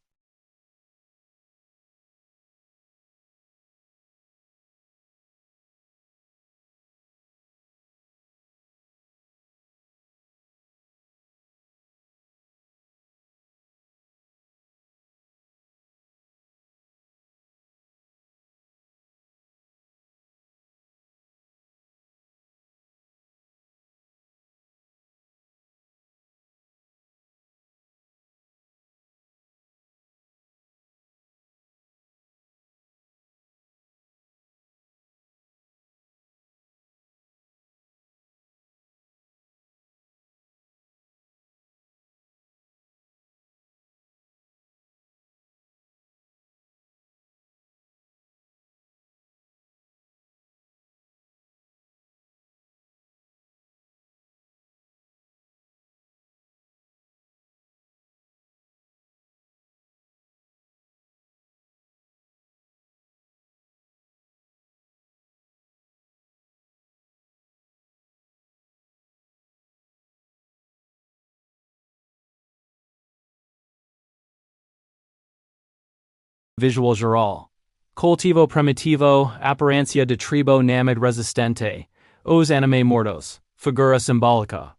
Visual geral. Cultivo primitivo, apparencia de tribo namid resistente, os anime mortos, figura simbolica.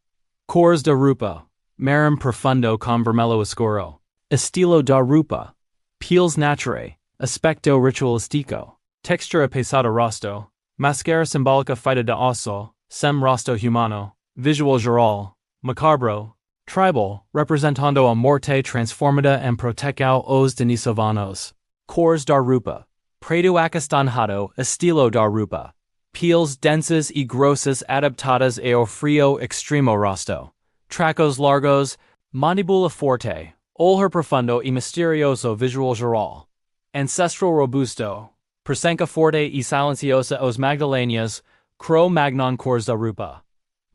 Cores da rupa, marum profundo com vermelho escuro. Estilo da rupa. Peels naturae, aspecto ritualistico. Textura pesada rosto, mascara simbolica feita de osso, sem rosto humano. Visual geral, macabro, tribal, representando a morte transformada en protecao os denisovanos. Cores da rupa. Preto acastanjado, estilo da rupa. Peels densas y grosas adaptadas ao frio extremo rosto. Tracos largos, mandíbula forte, olhar profundo y misterioso visual geral. Ancestral robusto. Presenca forte y silenciosa os Magdalenas, Cro Magnon cores da rupa.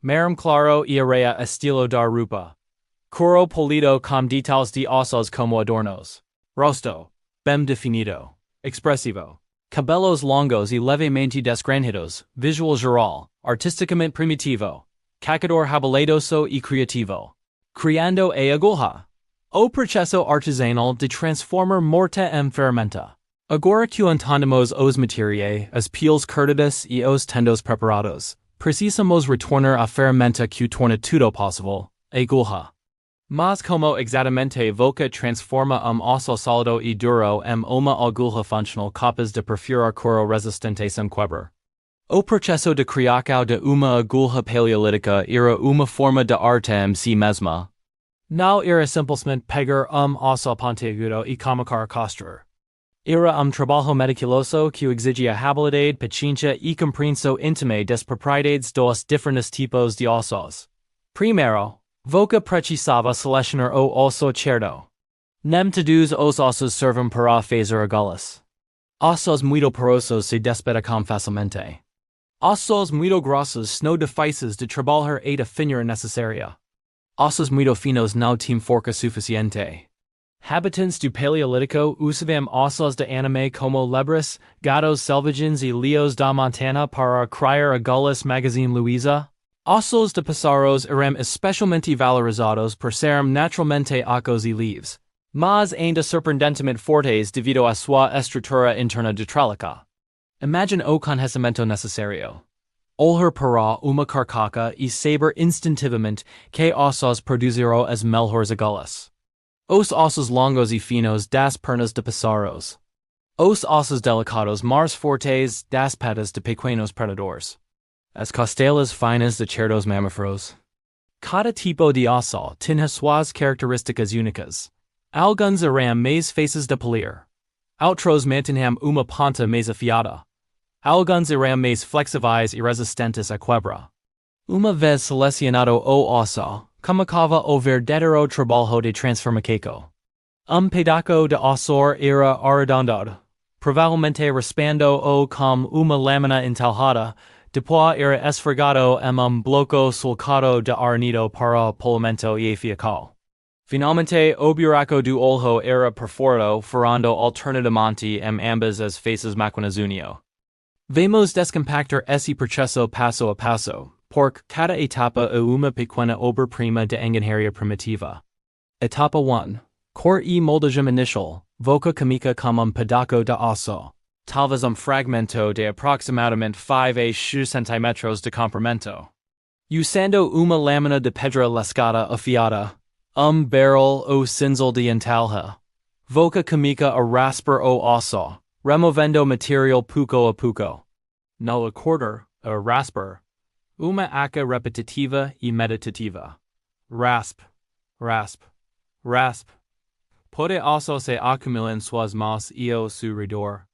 Marum claro y area estilo da rupa. Coro polido com detalles de ossos como adornos. Rosto. Bem definido. Expressivo. Cabelos longos y levemente desgranjados, visual geral, artísticamente primitivo. Cacador habilidoso y creativo. Criando a agulha. O processo artesanal de transformar morte en fermenta. Agora que entendemos os materiais, as peles curtidas y os tendos preparados, precisamos retornar a fermenta que torna tudo possível, agulha. Mas como exactamente voca transforma osso sólido y duro uma agulha funcional capaz de perforar coro resistente sem quebrar. O processo de criação de uma agulha paleolítica era uma forma de arte si mesma. Não era simplesmente pegar osso pontiagudo e começar a construir. Era trabalho meticuloso que exigia habilidade, paciência e compreensão íntima das propriedades dos diferentes tipos de ossos. Primeiro, voca precisava selecionar o osso certo. Nem todos os ossos servem para fazer agulhas. Ossos muito porosos se despedacam facilmente. Ossos muito grossos não difíceis de trabalhar e de afinar necessária. Ossos muito finos não têm força suficiente. Habitantes do Paleolítico usavam ossos de anime como lebres, gatos selvagens e leões da montana para criar agulhas Magazine Luiza. Ossos de pássaros eram especialmente valorizados por serem naturalmente acos e leves, mas ainda surpreendentemente fortes devido à sua estrutura interna detrálica. Imagine o conhecimento necessário. Olhar para uma carcaça e saber instintivamente que ossos produzirão as melhores agulhas. Os ossos longos e finos das pernas de pássaros. Os ossos delicados mais fortes das patas de pequenos predadores. As costelas finas de certos mamíferos. Cada tipo de osso tinha suas características únicas. Alguns eram mais fáceis de polir. Outros mantinham uma ponta mais afiada. Alguns eram mais flexíveis e resistentes à quebra. Uma vez selecionado o osso, começava o verdadeiro trabalho de transformação. Pedaço de osso era arredondado, provavelmente raspando o com uma lâmina entalhada, depois era esfregado em bloco sulcado de arnido para polimento e efiacal. Finalmente, o buraco do olho era perforado, furando alternadamente ambas as faces máquinas unio. Vamos descompactar esse processo passo a passo, porque cada etapa é uma pequena obra-prima de engenharia primitiva. Etapa 1. Cor e moldagem inicial, voca química com pedaço de osso. Talvez fragmento de aproximadamente 5 a 6 cm de comprimento. Usando uma lâmina de pedra lascada afiada, barrel ou cinzel de entalha. Voca química a raspar o osso, removendo material pouco a pouco. No acordar, a raspar. Uma aca repetitiva e meditativa. Rasp, rasp, rasp. Pode osso se acumular em suas mãos e ao seu redor.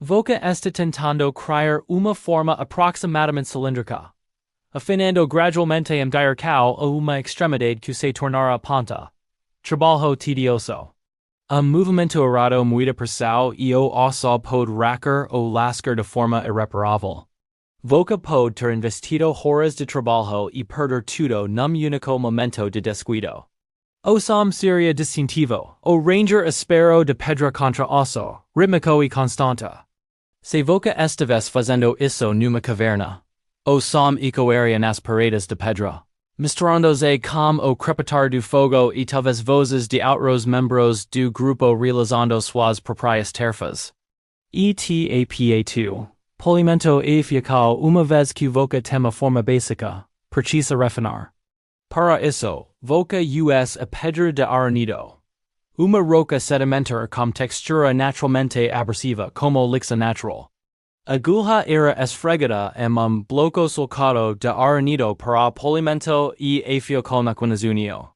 Voca está tentando criar uma forma aproximadamente cilíndrica, afinando gradualmente diarcal a uma extremidade que se tornará ponta. Trabalho tedioso. Movimento errado muito pressão e o osso pode racar ou lascar de forma irreparável. Voca pode ter investido horas de trabalho e perder tudo num único momento de descuido. O som seria distintivo, o ranger espero de pedra contra osso, rítmico e constante. Se voca estivesse fazendo isso numa caverna, o som ecoaria nas paredes de pedra, misturando-se com o crepitar do fogo e talvez vozes de outros membros do grupo realizando suas próprias tarefas. Etapa 2. Polimento efiacal uma vez que voca tem a forma básica, precisa refinar. Para isso, voca a pedra de arnido. Uma roca sedimentar com textura naturalmente abrasiva como lixa natural. Agulha era esfregada em bloco sulcado de arnido para polimento e efiacal naquelas unio.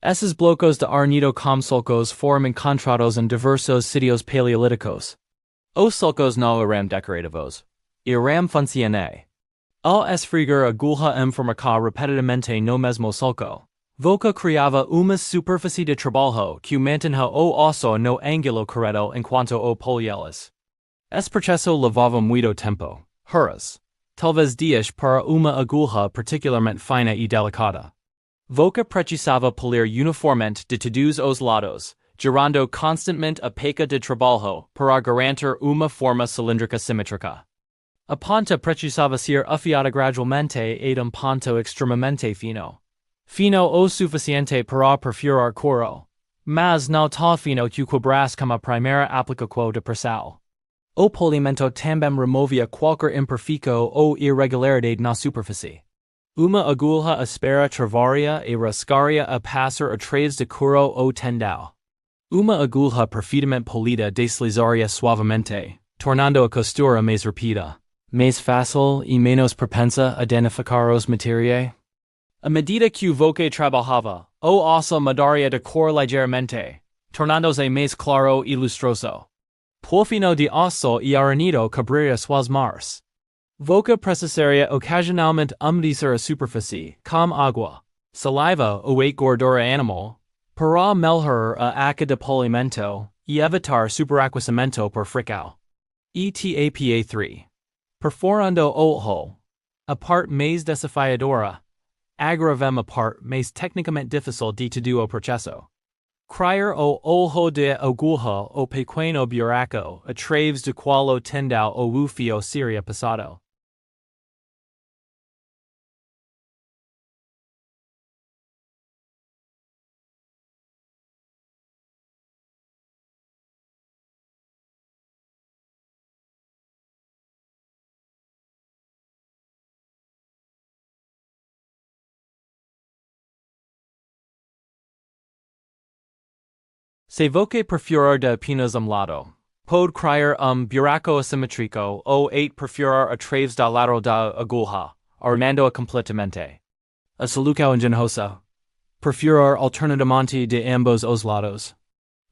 Esses blocos de arnido com sulcos foram encontrados em diversos sítios paleolíticos. Os sulcos não eram decorativos. Eram funcionais. Ao esfregar agulha em formicar repetidamente no mesmo sulco, voca criava uma superfície de trabalho que mantinha o osso no ângulo correto enquanto o polielas. Esse processo levava muito tempo, horas, talvez dias para uma agulha particularmente fina e delicada. Voca precisava polir uniformemente de todos os lados, gerando constantemente a peca de trabalho para garantir uma forma cilíndrica simétrica. A ponta precisava ser afiada gradualmente e ponto extremamente fino. Fino o suficiente para perfurar coro, mas não tão fino que quebrasse como a primeira aplicação de pressão. O polimento também removia qualquer imperfeito ou irregularidade na superfície. Uma agulha aspera travaria e rascaria a passer atraves de curo o tendao. Uma agulha perfidamente polida deslizaria suavemente, tornando a costura mais rapida, mais fácil y menos propensa a identificar os materiais. A medida que voce trabajaba, o osa mudaria de cor ligeramente, tornándose mais claro y lustroso. Por fino de oso y aranido cabriria suas mars. Voca precisaria ocasionalmente umdecer a superficie, com agua, saliva o gordura animal, para melhorar a aca de polimento, e evitar superaquecimento por fricção. ETAPA 3. Perforando olho. A parte mais desafiadora. Agravem a parte mais tecnicamente difícil de todo o processo. Criar o olho de agulha o pequeno buraco através do qual o tendal ou fio seria passado. Se voce perfurar de apenas lado. Pode criar buraco assimétrico ou 8 perfurar através da lado da agulha, armando-a completamente. A solução engenhosa. Perfurar alternadamente de ambos os lados.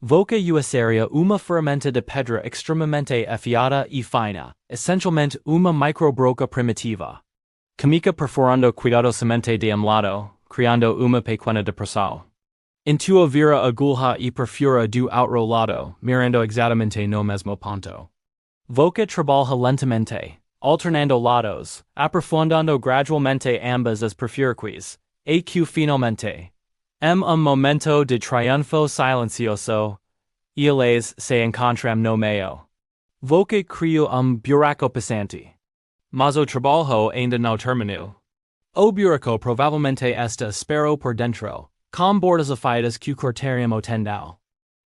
Voca usaria uma ferramenta de pedra extremamente afiada e fina, essencialmente uma microbroca primitiva. Comica perforando cuidadosamente de lado, criando uma pequena depressão. Intua vira agulha e perfura do outro lado, mirando exatamente no mesmo ponto. Voca trabalha lentamente, alternando lados, aprofundando gradualmente ambas as perfurques, e que finalmente, momento de triunfo silencioso, eles se encontram no meio. Voca criou buraco passante. Mas o trabalho ainda não terminou. O buraco provavelmente está espero por dentro, com bordas afiadas que cortariam o tendal.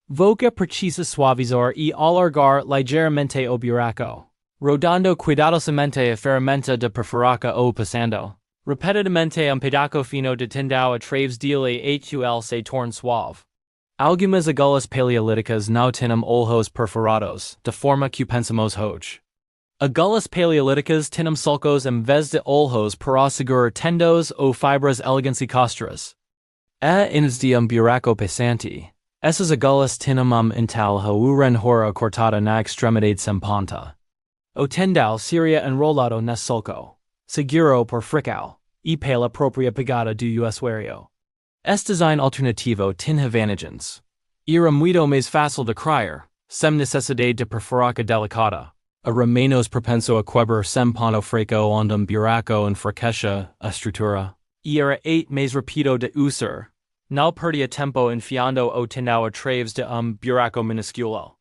Voca precisa suavizar e alargar ligeiramente o buraco, rodando cuidadosamente a ferramenta de perfuraca ou passando repetidamente pedaço fino de tendal através dele atl se torne suave. Algumas agulhas paleolíticas não têm olhos perfurados, de forma que pensamos hoje. Agulhas paleolíticas têm sulcos em vez de olhos para assegurar tendos ou fibras elegantes e costuras. Ins de buraco passante, essas agulhas têm entalha uren hora cortada na extremidade sem ponta. O tendal seria enrolado nesse sulco, seguro por fricção, e pela própria pegada do usuário. Este design alternativo tem vantagens. Era muito mais fácil de criar, sem necessidade de perfuraca delicada. Era menos propenso a quebrar sem ponto fraco onde buraco enfraquece a estrutura. E era 8 mais rápido de usar. Não perdia tempo enfiando o tendal através de buraco minúsculo.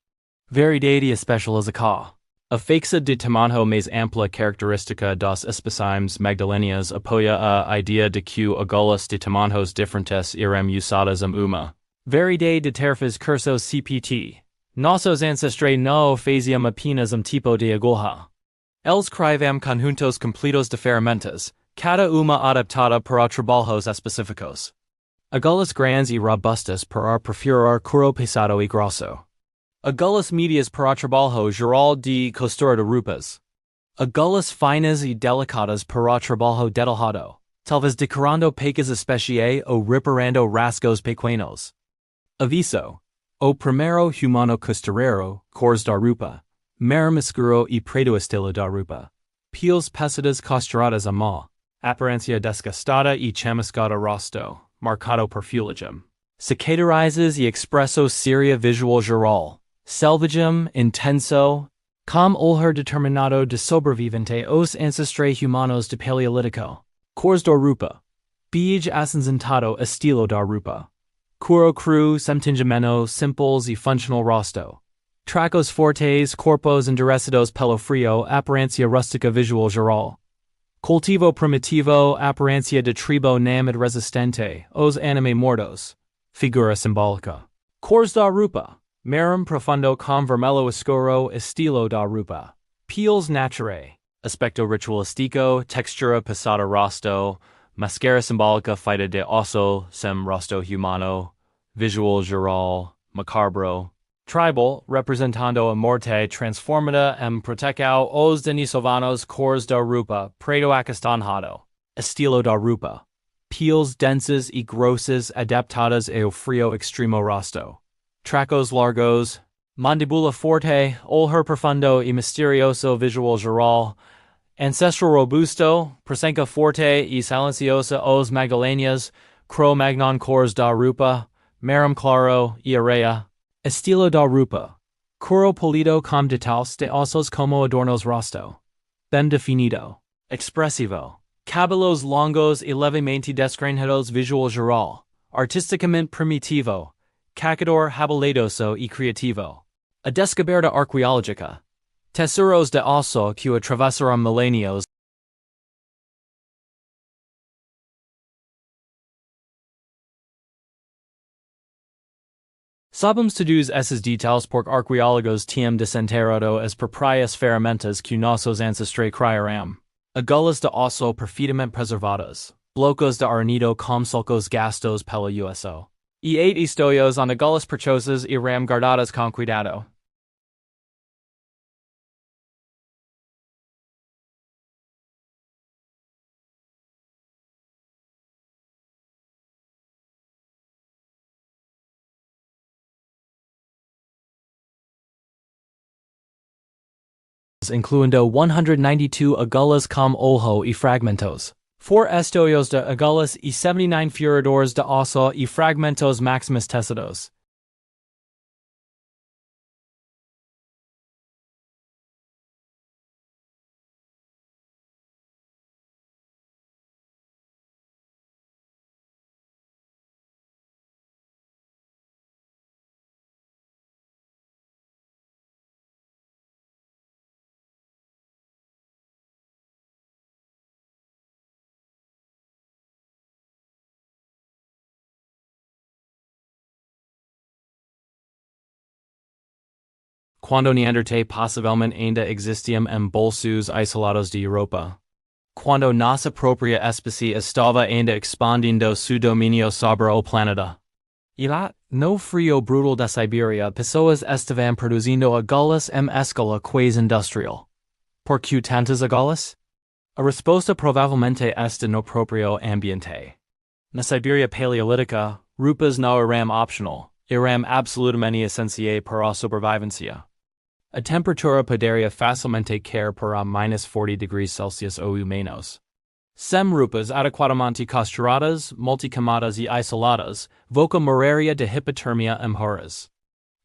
Variedade especial acá. A fixa de tamanho mais ampla característica dos espécimes magdalenias apoia a ideia de que agulhas de tamanhos diferentes irão usadas uma variedade de tarefas cursos CPT. Nossos ancestrais não faziam apenas tipo de agulha. Eles criavam conjuntos completos de ferramentas, cada uma adaptada para trabalhos específicos. Agulhas grandes e robustas para perfurar couro pesado e grosso. Agulhas medias para trabalho geral de costura de roupas. Agulhas finas e delicadas para trabalho detalhado, talvez decorando pequenas espécies ou reparando rasgos pequenos. Aviso: o primeiro humano costureiro, cores da roupa, mer escuro e preto estilo da roupa. Peles pesadas costuradas a mão, aparência desgastada e chamuscada rosto, marcado por fuligem. Cicatrizes e expresso seria visual geral. Selvagem, intenso, com olhar determinado de sobrevivente os ancestrais humanos de Paleolítico. Cores da roupa. Beige acinzentado estilo da roupa. Couro cru, sem simples e funcional rosto. Tracos fortes, corpos endurecidos pelo frio, aparência rústica visual geral. Cultivo primitivo, aparência de tribo namid resistente, os anime mortos. Figura simbólica. Cores da roupa. Marrom profundo com vermelho escuro estilo da roupa. Peels naturae. Aspecto ritualistico, textura pesada rosto, Mascara symbolica fita de osso sem rostro humano, visual geral, macabro. Tribal, representando a morte transformada em protecao os denisovanos cores da rupa, predo acastanhado, estilo da rupa. Peels denses y grosses adaptadas ao frio extremo rosto. Tracos largos, mandibula forte, olher profundo y misterioso visual geral, ancestral robusto, presenca forte y silenciosa os magdalenas, cro magnon cores da rupa, marum claro y area, estilo da rupa, coro polido com detalles de osos como adornos rosto, ben definido, expresivo, cabelos longos y levemente desgreñados visual geral, artísticamente primitivo, cacador habilidoso y creativo, a descoberta arqueológica, tesoros de oso que atravesaron milenios. Sabemos todos esses detalhes porque arqueólogos têm desenterrado as proprias ferramentas que nossos ancestrais criaram. Agulhas de osso perfeitamente preservadas, blocos de arnido com sulcos gastos pela USO. E 8 historias on agulhas preciosas irão guardadas com cuidado. Incluindo 192 agulhas com olho e fragmentos, 4 estoios de agulhas e 79 furadores de osso e fragmentos maximus tecidos. Quando Neanderthal possivelmente ainda existiam em bolsos isolados de Europa. Quando nossa própria espécie estava ainda expandindo seu domínio sobre o planeta. E lá, no frio brutal da Sibéria, pessoas estavam produzindo agulhas em escala quase industrial. Por que tantas agulhas? A resposta provavelmente está no próprio ambiente. Na Sibéria paleolítica, rupas não eram optional, eram absolutamente essenciais para a sobrevivência. A temperatura poderia facilmente cair para -40 degrees Celsius ou menos. Sem rupas adequadamente costuradas, multicamadas e isoladas, voca moraria de hipotermia em horas.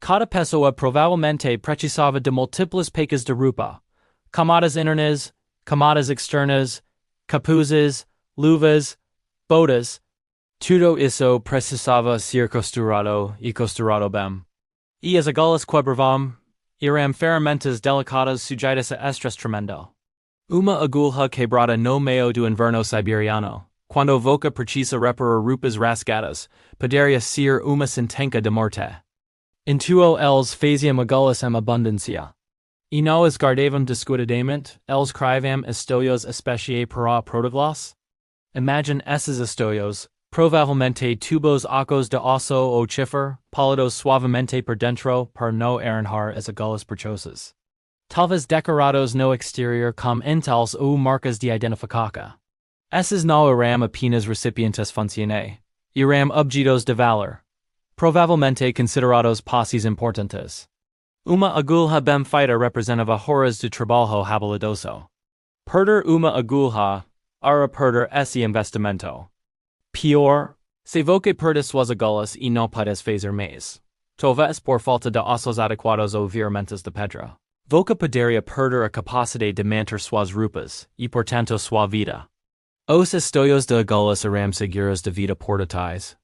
Cada pessoa provavelmente precisava de múltiplas pecas de rupa, camadas internas, camadas externas, capuzes, luvas, botas. Tudo isso precisava ser costurado e costurado bem. E as agulhas quebravam, eram ferramentas delicadas sujeitas a estresse tremendo. Uma agulha quebrada no meio do inverno siberiano, quando voca precisa reparar rupas rasgadas, poderia ser uma sentença de morte. Intuo eles faziam agulhas em abundância. E não as guardavam descuidadamente, eles criavam estojos especiais para proteglas? Imagine esses estojos, provavelmente tubos ocos de osso ou chifer, polidos suavemente por dentro para não arranhar as agulhas preciosas. Talvez decorados no exterior com intals ou marcas de identificação. Esses não eram apenas recipientes funcionais, eram objetos de valor, provavelmente considerados posses importantes. Uma agulha bem feita representava horas de trabalho habilidoso. Perder uma agulha era perder esse investimento. Pior, se você perde suas agulhas e não podes fazer mais. Talvez por falta de ossos adequados ou ferramentas de pedra. Você poderia perder a capacidade de manter suas rupas e, portanto, sua vida. Os estojos de agulhas eram seguros de vida portáteis.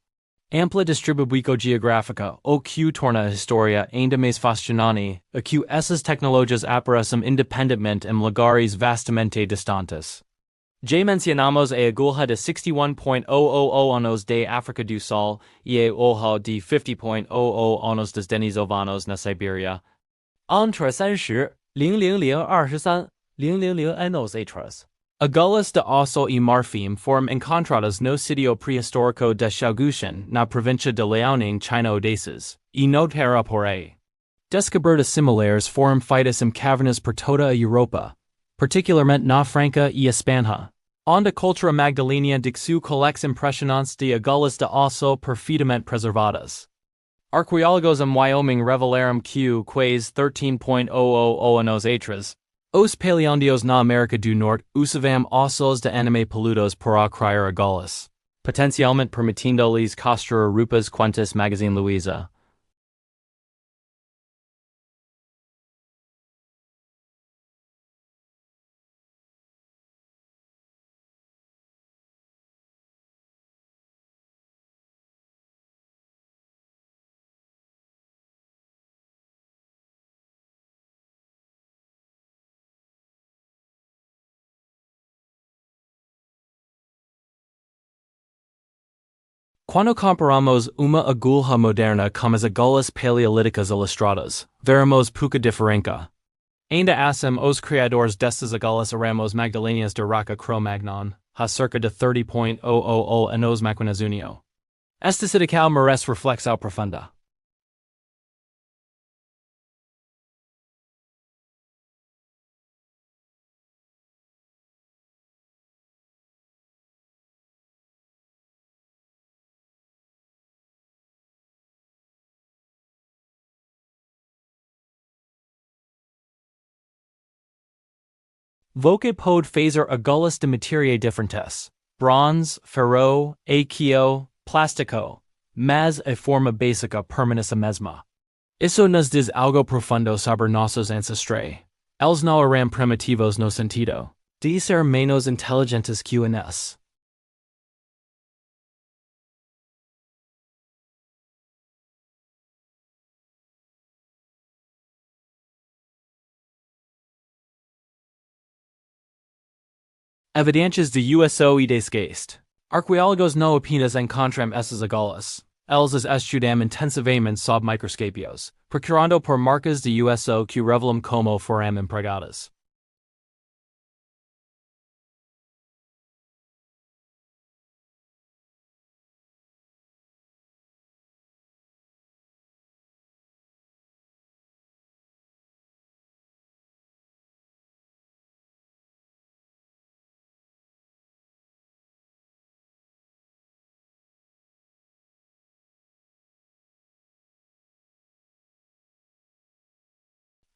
Ampla distribuição geográfica, o que torna a história ainda mais fascinante, a que essas tecnologias aparecem independentemente em lugares vastamente distantes. Já mencionamos a agulha de 61.000 anos de África do Sul e a hoja de 50.00 anos dos denisovanos na Sibéria. Entre 30,023 anos atrás. Agulhas de osso e marfim foram encontradas no sítio pré-histórico de Xiaogushan, na província de Liaoning, China Odeses, e no terra por aí. Descobertas similares foram feitas em cavernas por toda a Europa, particularmente na Franca e Espanha, onde a cultura magdalena dixu colex impressionantes de agulhas de osso perfeitamente preservadas. Arqueólogos em Wyoming revelaram que quase 13.000 anos atrás, os paleondios na América do Norte usavam ossos de anime peludos para criar agulhas, potencialmente permitindo-lhes construir roupas quantas Magazine Luiza. Quando comparamos uma agulha moderna com as agulhas paleolíticas ilustradas, veremos pouca diferença. Ainda assim, os criadores destas agulhas éramos magdalenas de roca Cro-Magnon, há cerca de 30.000 anos máquinas unio. Esta cidade merece reflexão profunda. Voce pode fazer agulhas de materiais diferentes: bronze, ferro, aço, plástico, mas a forma básica permanece a mesma. Isso nos diz algo profundo sobre nossos ancestrais. Eles não eram primitivos no sentido de ser menos inteligentes que nós. Evidências de USO e desgaste. Arqueólogos não apenas encontram essas agulhas, eles as estudam intensivamente sob microscópios, procurando por marcas de USO que revelam como foram empregadas.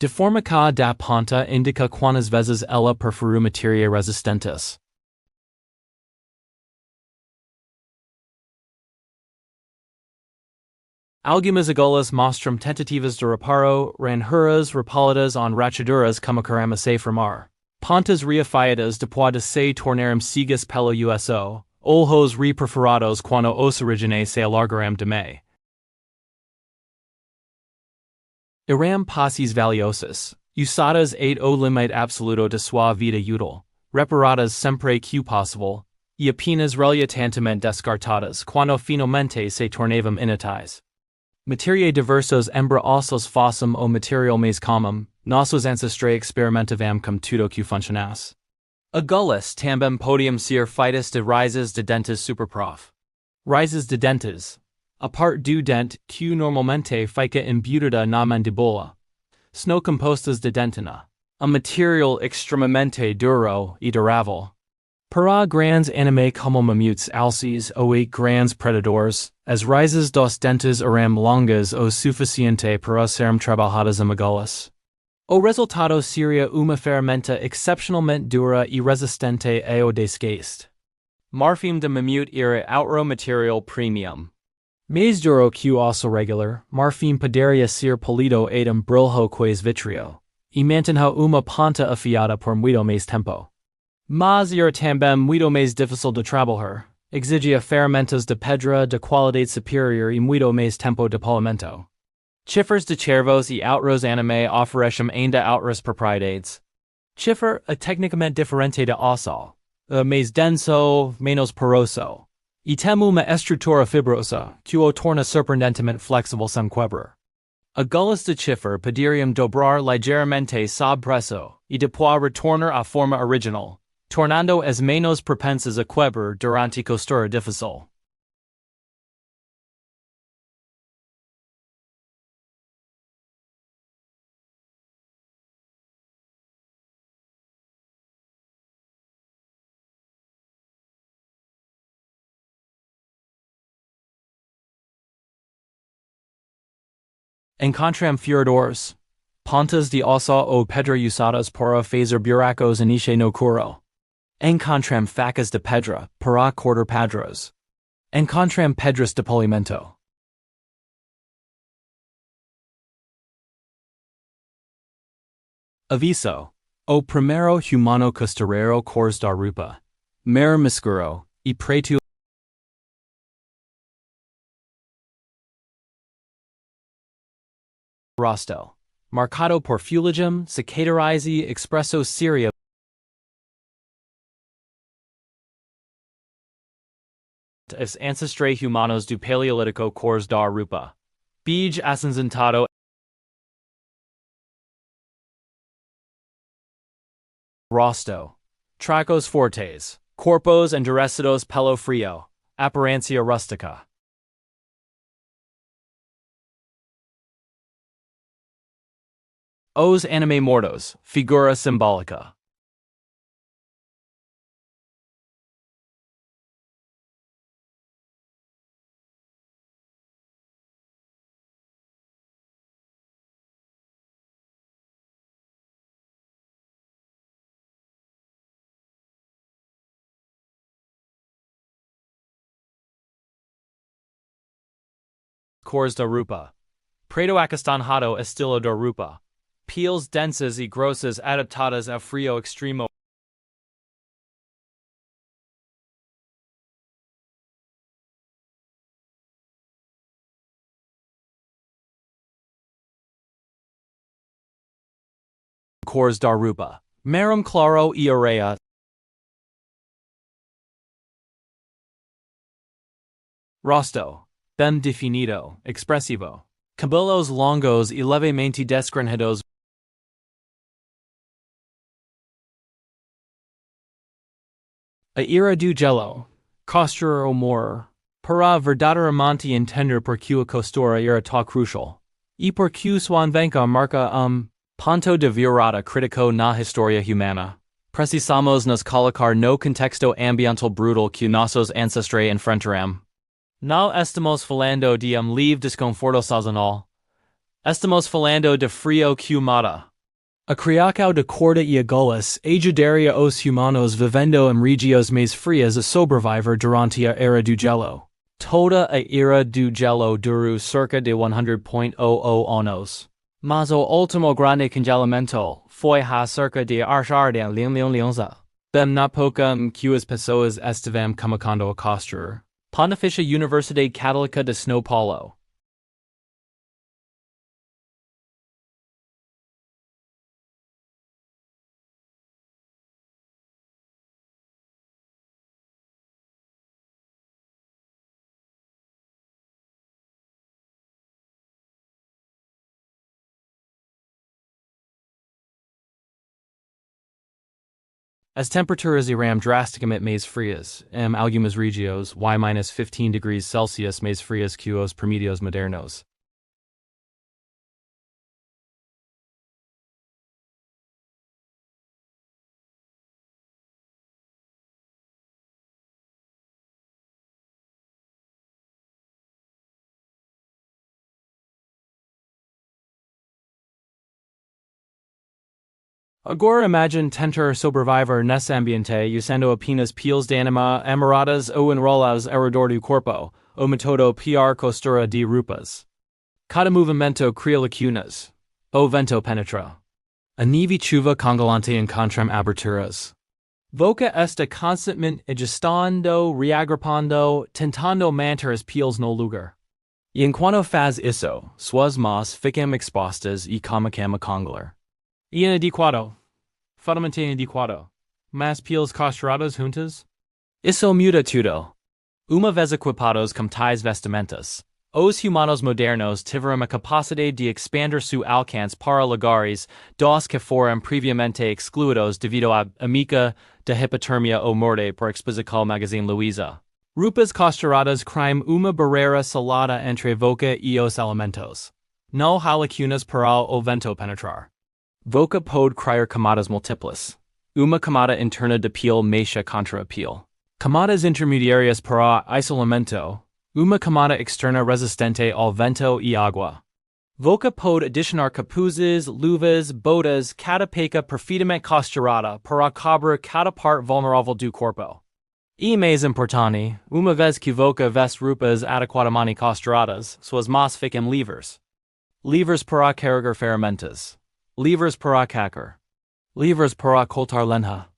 Deformica da ponta indica quantas vezes ela perfurou materiais resistentes. Algumas agulhas mostram tentativas de reparo, ranhuras repalidas on rachaduras como queremos afirmar. Pontas reafiadas depois de se tornarem cegas pelo USO, olhos reperforados quando os originais se alargaram demais. Eram passes valiosas, usadas at o limite absoluto de sua vida útil, reparadas sempre que possível, e apenas relativamente descartadas quando finalmente se tornavam inúteis. Materiais diversos embra ossos fossem o material mais comum, nossos ancestrais experimentavam com tudo que funcionasse. Agulhas também podiam ser feitas de raízes de dentes superprof. Raízes de dentes, a parte do dente que normalmente fica embutida na mandíbula, são compostas de dentina, material extremamente duro e durável. Para grandes animais como mamutes alces ou grandes predadores, as raízes dos dentes eram longas o suficiente para serem trabalhadas em agulhas. O resultado seria uma ferramenta excepcionalmente dura e resistente ao desgaste. Marfim de mamute era outro material premium. Mais duro que o osso regular, marfim poderia ser polido et embrulho quase vitrio, e mantinha uma ponta afiada por muito mais tempo. Mas era também muito mais difícil de trabalhar, exigia ferramentas de pedra de qualidade superior e muito mais tempo de polimento. Chifres de cervos e outros anime oferecem ainda outras propriedades. Chifre é tecnicamente diferente de osso, mais denso, menos poroso, e tem uma estrutura fibrosa que o torna surpreendentemente flexível sem quebrar. Agulhas de chifre poderiam dobrar ligeiramente sob presso e depois retornar à forma original, tornando as menos propensas a quebrar durante costura difícil. Encontram furadores, pontas de ossa ou pedra usadas para fazer buracos inicie no curo. Encontram facas de pedra para cortar pedras. Encontram pedras de polimento. Aviso. O primeiro humano costureiro cores da rupa. Mer miscuro, e preto. Rosto. Marcado por fuligem, cicatarize expresso seria. Os ancestrais humanos do Paleolítico cores da rupa. Bij acinzentado. Rosto. Tracos fortes. Corpos endurecidos pelo frio. Apparencia rustica. Os anime mortos. Figura simbólica. Cores da rupa. Preto acastanjado estilo da rupa. Peels densas y grosas adaptadas ao frio extremo. Cores da rupa. Marum claro e areia. Rosto. Bem definido, expressivo. Cabelos longos e levemente desgrenhados. A ira do gelo. Costura o mor. Para verdadeiramente entender por que a costura era tão crucial. E por que sua venca marca ponto de virada crítico na história humana. Precisamos nos colocar no contexto ambiental brutal que nossos ancestrais enfrentaram. Não estamos falando de livre desconforto sazonal. Estamos falando de frio que mata. A criação de corda e agulhas ajudaria os humanos vivendo em regiões mais frias a sobreviver durante a era do gelo. Toda a era do gelo durou cerca de 100.00 anos. Mas o último grande congelamento foi há cerca de de 0.011. Bem na pouca que as pessoas estivam começando a costurar. Pontifícia Universidade Católica de São Paulo. As temperaturas irão drasticamente mais frias, algumas regiões y-15 degrees Celsius mais frias que os permitidos modernos. Agora imagine tentar sobreviver nesse ambiente usando apenas peles de anima amarradas ou enroladas ao redor do corpo, o método PR costura de rupas. Cada movimento cria lacunas. O vento penetra. A neve chuva congelante encontram aberturas. Voca esta constantemente ajustando, reagrupando, tentando manter as peles no lugar. E enquanto faz isso, suas mãos ficam expostas e começam a congelar. Inadequado. Totalmente inadequado. Mas peles costuradas juntas? Isso muda tudo. Uma vez equipados com tais vestimentas, Os humanos modernos tiveram a capacidade de expander su alcance para lugares dos que foram previamente excluídos devido à amiga da hipotermia ou morte por exposição Magazine Luiza. Rupas costuradas crime uma barreira salada entre voca e os alimentos. Não há lacunas para o vento penetrar. Voca pode criar camadas múltiplas. Uma camada interna de pele mexa contra a pele. Camadas intermediárias para isolamento. Uma camada externa resistente ao vento e água. Voca pode adicionar capuzes, luvas, botas, cada peça perfeitamente costurada para cobrir cada parte vulnerável do corpo. E mais importante, uma vez que voca veste roupas adequadamente costuradas, suas mãos ficam livres. Livres para carregar ferramentas. Livres para cacar. Livres para cortar lenha.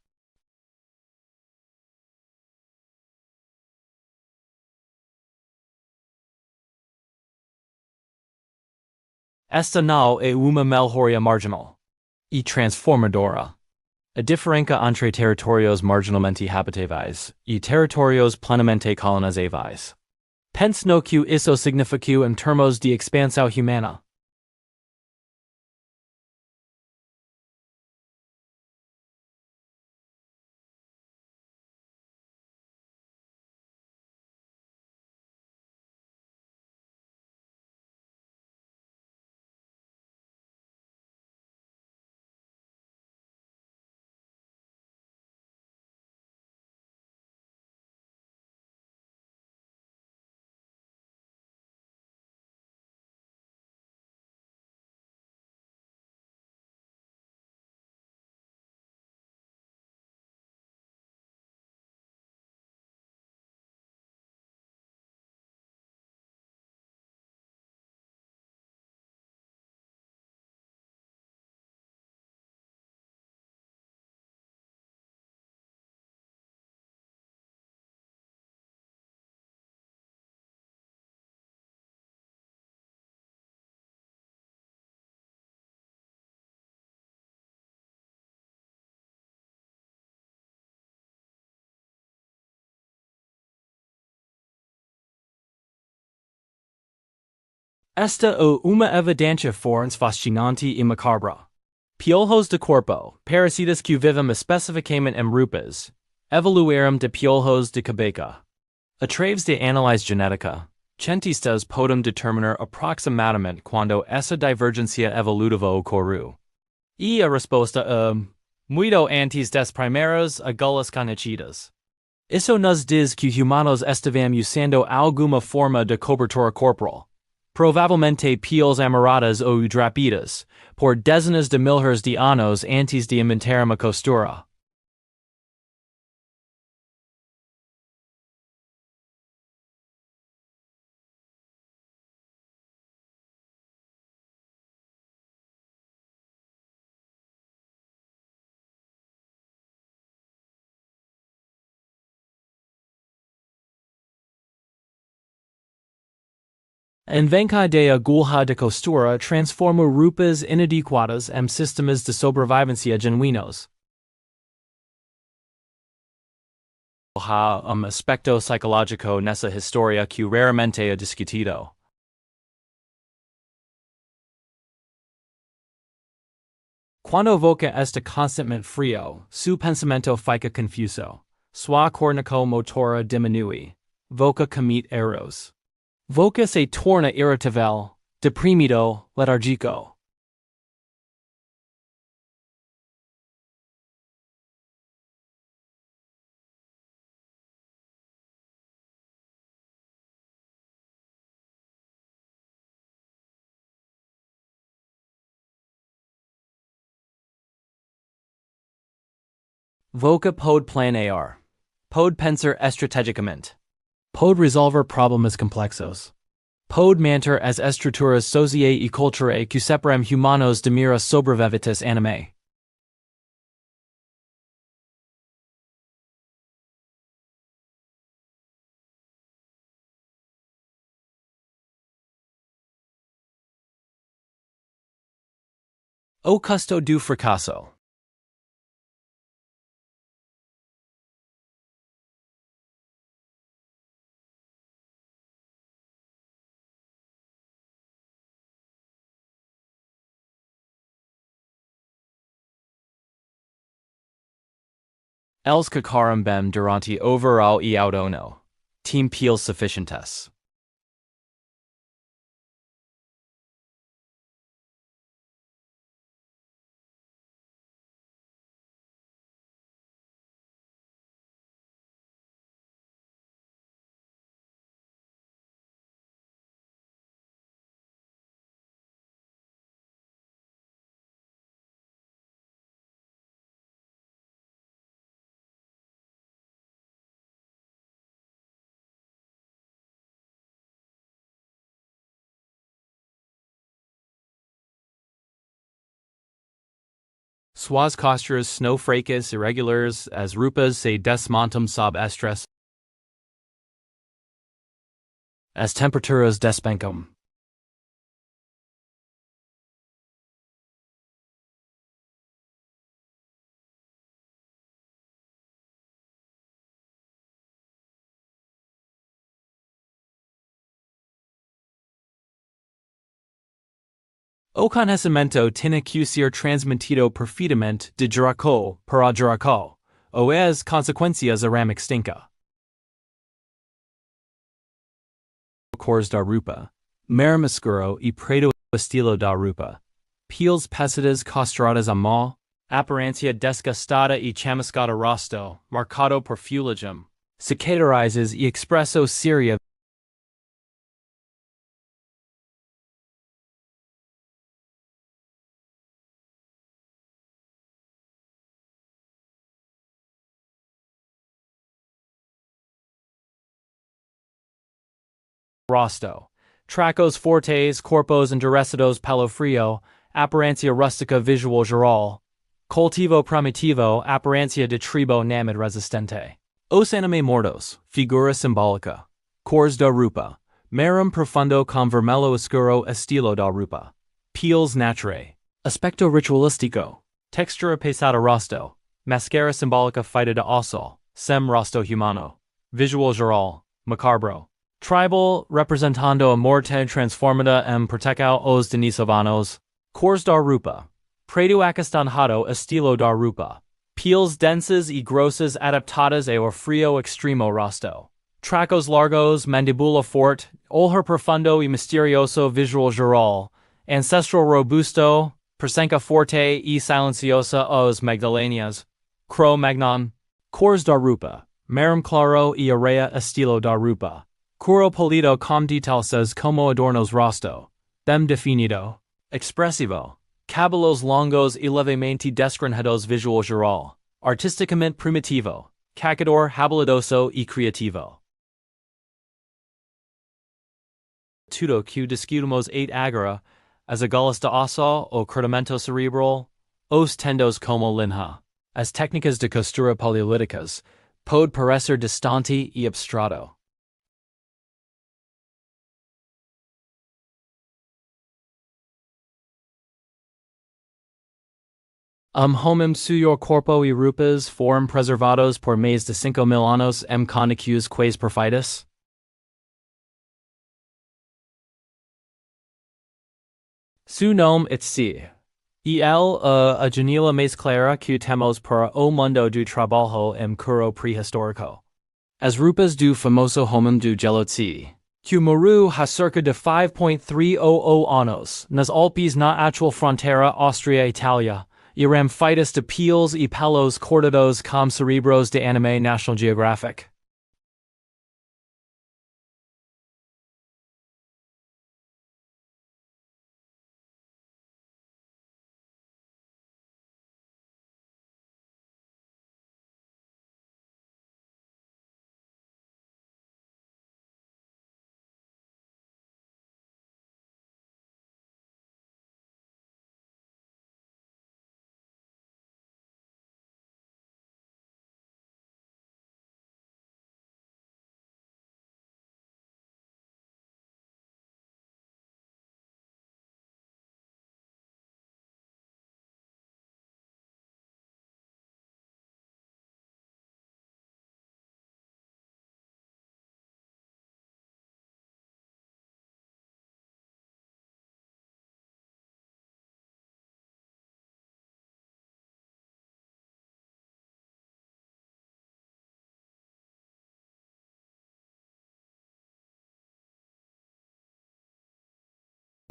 Esta não é uma melhoria marginal. E transformadora. A diferença entre territórios marginalmente habitáveis e territórios plenamente colonizáveis. Pense no que isso significa em termos de expansão humana. Esta é uma evidência forte fascinante e macabra. Piolhos de corpo, parasitas que vivem especificamente em rupas, evoluíram de piolhos de cabeça. Através de análise genética, cientistas podem determinar aproximadamente quando essa divergência evolutiva ocorreu. E a resposta é muito antes das primeiras agulhas conhecidas. Isso nos diz que humanos estavam usando alguma forma de cobertura corporal, provavelmente peles amarradas ou drapidas, por dezenas de milhares de anos antes de inventar uma costura. Invenca de agulha de costura transforma roupas inadequadas em sistemas de sobrevivência genuínos. Há aspecto psicológico nessa história que raramente é discutido. Quando voca está constantemente frio, su pensamento fica confuso. Sua cornico motora diminui. Voca commit erros. Voca se torna irritável, deprimido, letárgico. Voca pode planear. Pode pensar estrategicamente. Pode resolver problemas complexos. Pode manter as estruturas sociais e culturais que separam humanos de mera sobrevivientes anime. O custo do fracasso. Els cacaram bem durante overall e outono. Team peels sufficientes. Suas costuras snow fracas irregulars as rupas se desmontam sob estress as temperaturas despencam. O conhecimento tiene que ser transmitido perfeitamente de Juraco para Juraco, ou as consequências irão extinca. Cores da Rupa, Maramascuro e Preto estilo da Rupa, peels pesidas costradas a mão, aparência desgastada e chamuscada rosto, marcado por fuligem, cicatrizes e expresso seria rosto. Tracos fortes, corpos endurecidos pelo frio, aparência rustica visual geral. Cultivo primitivo, aparência de tribo namid resistente. Os anime mortos, figura simbólica. Cores da Rupa. Marum profundo com vermelho escuro estilo da Rupa. Peels naturale. Aspecto ritualístico. Textura pesada rosto. Mascara simbólica feita de osol. Sem rosto humano. Visual geral. Macabro. Tribal, representando a morte transformada en protecao os denisovanos. Cores da Rupa. Preto acastanjado estilo da Rupa. Peels denses y grosas adaptadas a o frío extremo rosto. Tracos largos, mandibula forte, olor profundo y misterioso visual geral. Ancestral robusto, presenca forte y silenciosa os Magdalenas. Cro Magnon. Cores da Rupa. Marum claro y area estilo da Rupa. Curo polido com detalces como adornos rosto. Them definido. Expressivo. Cabelos longos y levemente desgranjados visual geral. Artisticamente primitivo. Cacador habilidoso y creativo. Tudo que discutimos 8 agora, as agalas de oso o crutamento cerebral, os tendos como linha. As técnicas de costura paleolíticas, pode parecer distante y abstrato. Homem suyo corpo y rupas foram preservados por mais de 5.000 anos conicidos quais perfeitos? Su nome et si. E a janela mais clara que temos para o mundo do trabalho curo prehistórico. As rupas do famoso homem do Gelotsi, que morreu há cerca de 5.300 anos, nas Alpes na atual fronteira Áustria-Itália, irão feitas de peles e pelos cortados com cerebros de anime National Geographic.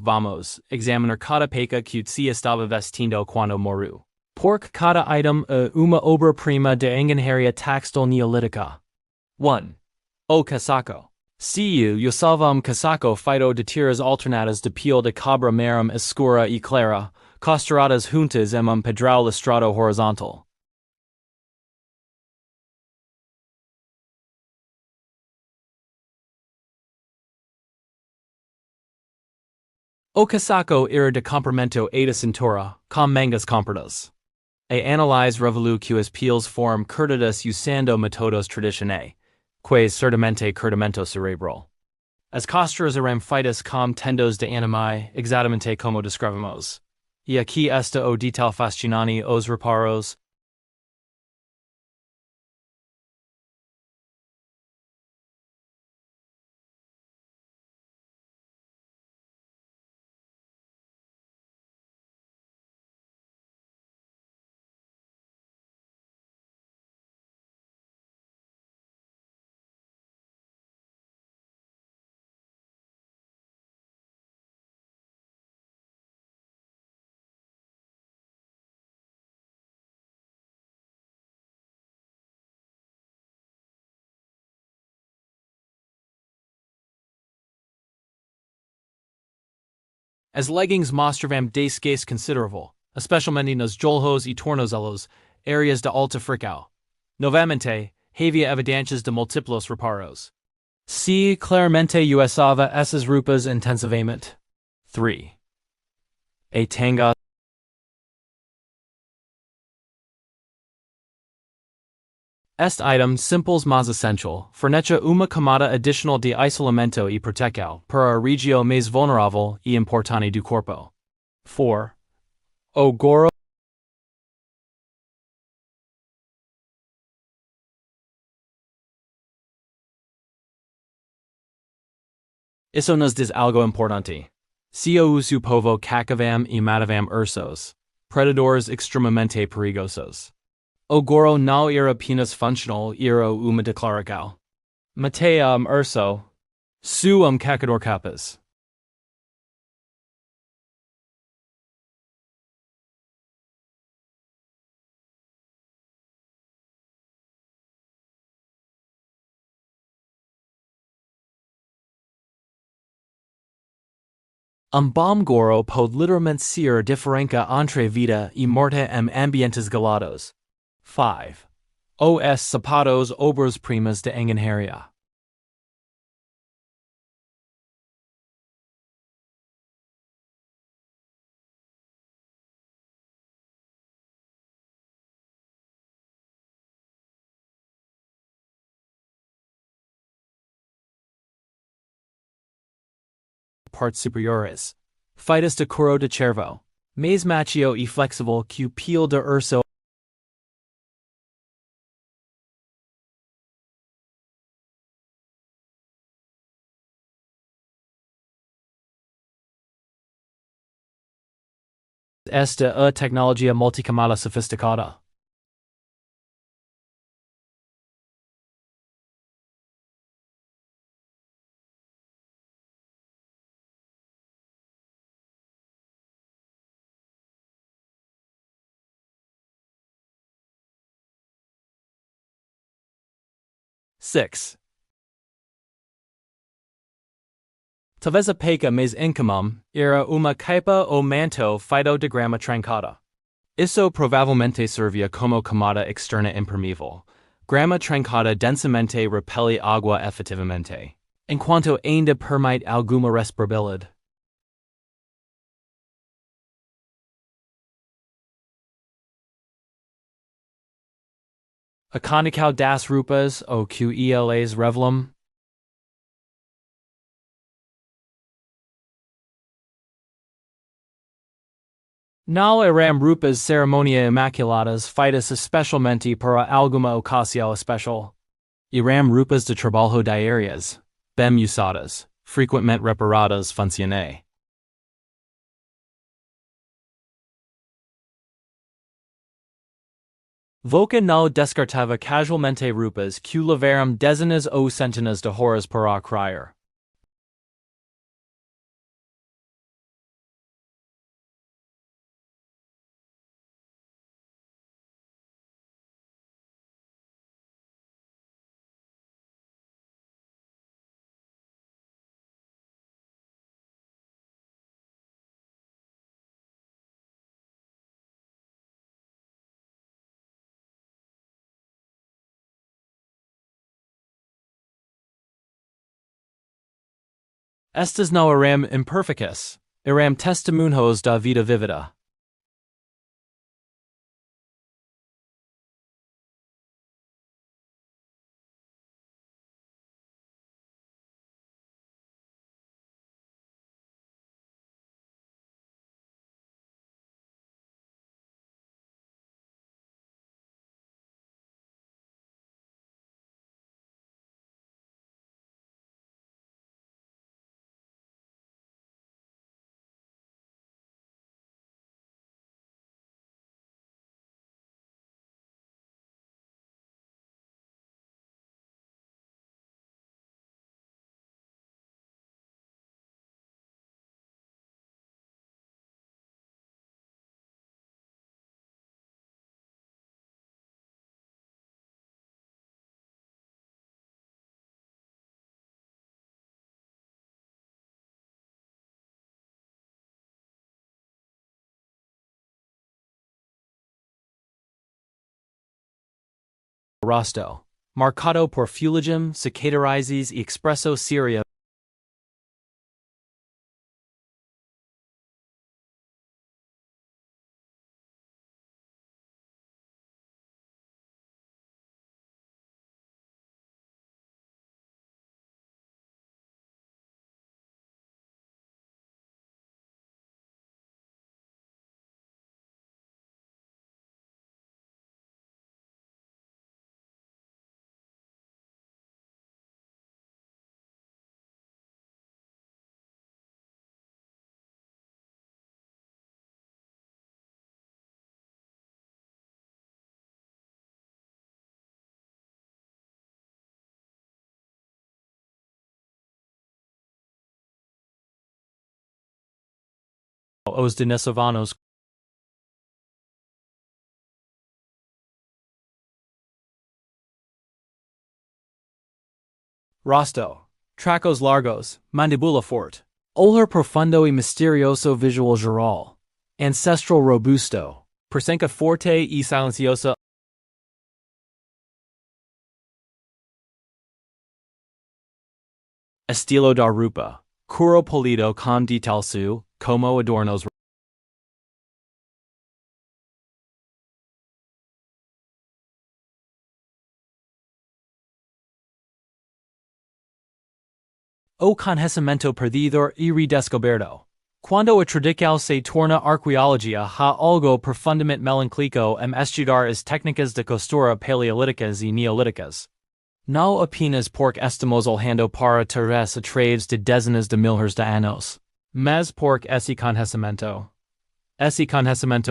Vamos, examiner cada peca que se estava vestindo quando moru. Pork cada item uma obra-prima de engenharia textil neolítica. 1. O casaco. Eu salvam casaco feito de tiras alternadas de pele de cabra maram escura e clara, costuradas juntas em pedral listrado horizontal. O casaco era de comprimento e de cintura, com mangas compridas. A analyze revelu que as peles form curtidas usando metodos tradicionais, quais certamente curtimento cerebral. As costuras eram feitas com tendos de animai, exatamente como descrevemos. E aqui esta o detail fascinante os reparos. As leggings mostravam desgaste considerable, especialmente nos joelhos e tornozelos, áreas de alta fricção. Novamente, havia evidências de múltiplos reparos. Se claramente usava essas roupas intensivamente. 3. A tanga. Est item simples mas essential, fornecha uma camada adicional de isolamento e proteção para a região mais vulnerável e importante do corpo. 4. O gorro. Isso nos diz algo importante. Se o uso povo cacavam e matavam ursos, predadores extremamente perigosos. O gorro não era apenas funcional, era uma declaração. Matei urso. Su cacador capas. Bom gorro pode literalmente ser a diferença entre vida e morte em ambientes gelados. 5. Os sapatos obras primas de engenharia. Partes superiores. Feitas de couro de cervo. Mais macio e flexible que o pele de urso. Esta a tecnologia multicamada sofisticada. Six. Talvez a peca mais incomum era uma caipa ou manto feito de grama trancada. Isso provavelmente servia como camada externa impermeável. Grama trancada densamente repele água efetivamente, enquanto ainda permite alguma respirabilidade. A conical das roupas ou QELAs revelum. Não eram roupas cerimônia imaculadas feitas especialmente para alguma ocasião especial. Eram roupas de trabalho diárias, bem usadas, frequentemente reparadas funcionais. Voca não descartava casualmente roupas que levaram dezenas ou centenas de horas para criar. Estas no eram imperficus, eram testimonhos da vida vivida. Rosto. Marcato por fuligem, cicaterizes e expresso seria. Os denesovanos. Rosto. Tracos largos, mandibula forte. Olor profundo y misterioso visual geral. Ancestral robusto. Presenca forte y silenciosa. Estilo da rupa. Curo polido con detalsu, como adornos. O conhecimento perdido y redescoberto. Cuando a tradical se torna arqueologia ha algo profundamente melancólico estudar as técnicas de costura paleolíticas y neolíticas. No apenas porque estamos olhando para trás atrás de dezenas de milhares de anos. Mas porque esse conhecimento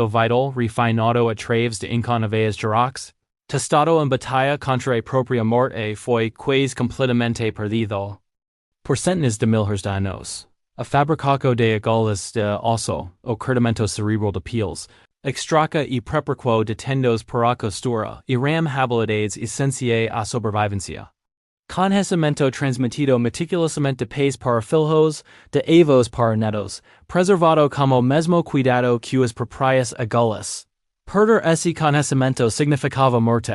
vital, refinado através de incontáveis geraques, testado em batalha contra a própria morte foi quase completamente perdido. Por centenas de milhares de anos, a fabricaco de agulhas de osso, o curdimento cerebral de peles, extraca e preparação de tendos para a costura, eram habilidades essenciais à sobrevivência. Conhecimento transmitido meticulosamente de pais para filhos, de avós para netos, preservado como mesmo cuidado que as próprias agulhas. Perder esse conhecimento significava morte.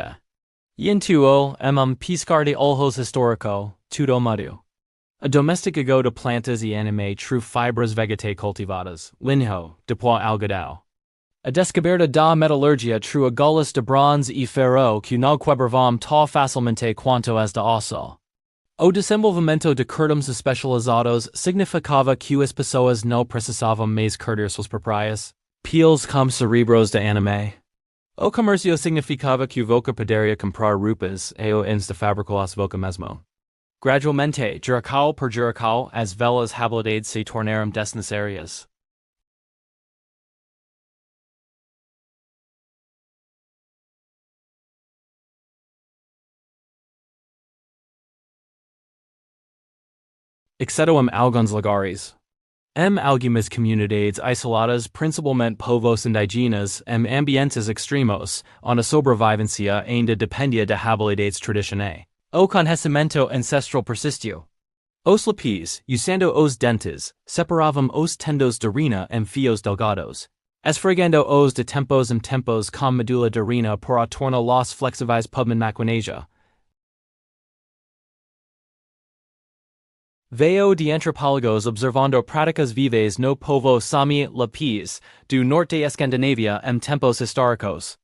Intuo, piscar de olhos histórico, tudo mudo. A domesticago de plantas e anime true fibras vegetae cultivadas, linho, depois algodão. A descoberta da metalurgia true agulhas de bronze e ferro que não quebravam tão facilmente quanto as de osso. O desenvolvimento de curtimes especializados significava que as pessoas não precisavam mais curtir suas próprias peles como cerebros de anime. O comércio significava que voca poderia comprar roupas e antes de fabricá-las voca mesmo. Gradualmente, juracal por juracal, as velas habilidades se tornaram desnecessárias. Exceto alguns lugares. Algumas comunidades isoladas, principalmente povos indígenas, ambientes extremos, onde a sobrevivência ainda dependia de habilidades tradicionais. O conhecimento ancestral persistiu. Os lápis, usando os dentes, separavam os tendos de rina em fios delgados, esfregando os de tempos em tempos com medula de rina para torná-los flexíveis pubman maquinágia. Veo de antropólogos observando práticas vives no povo Sami Lapis, do norte de Escandinavia em tempos históricos.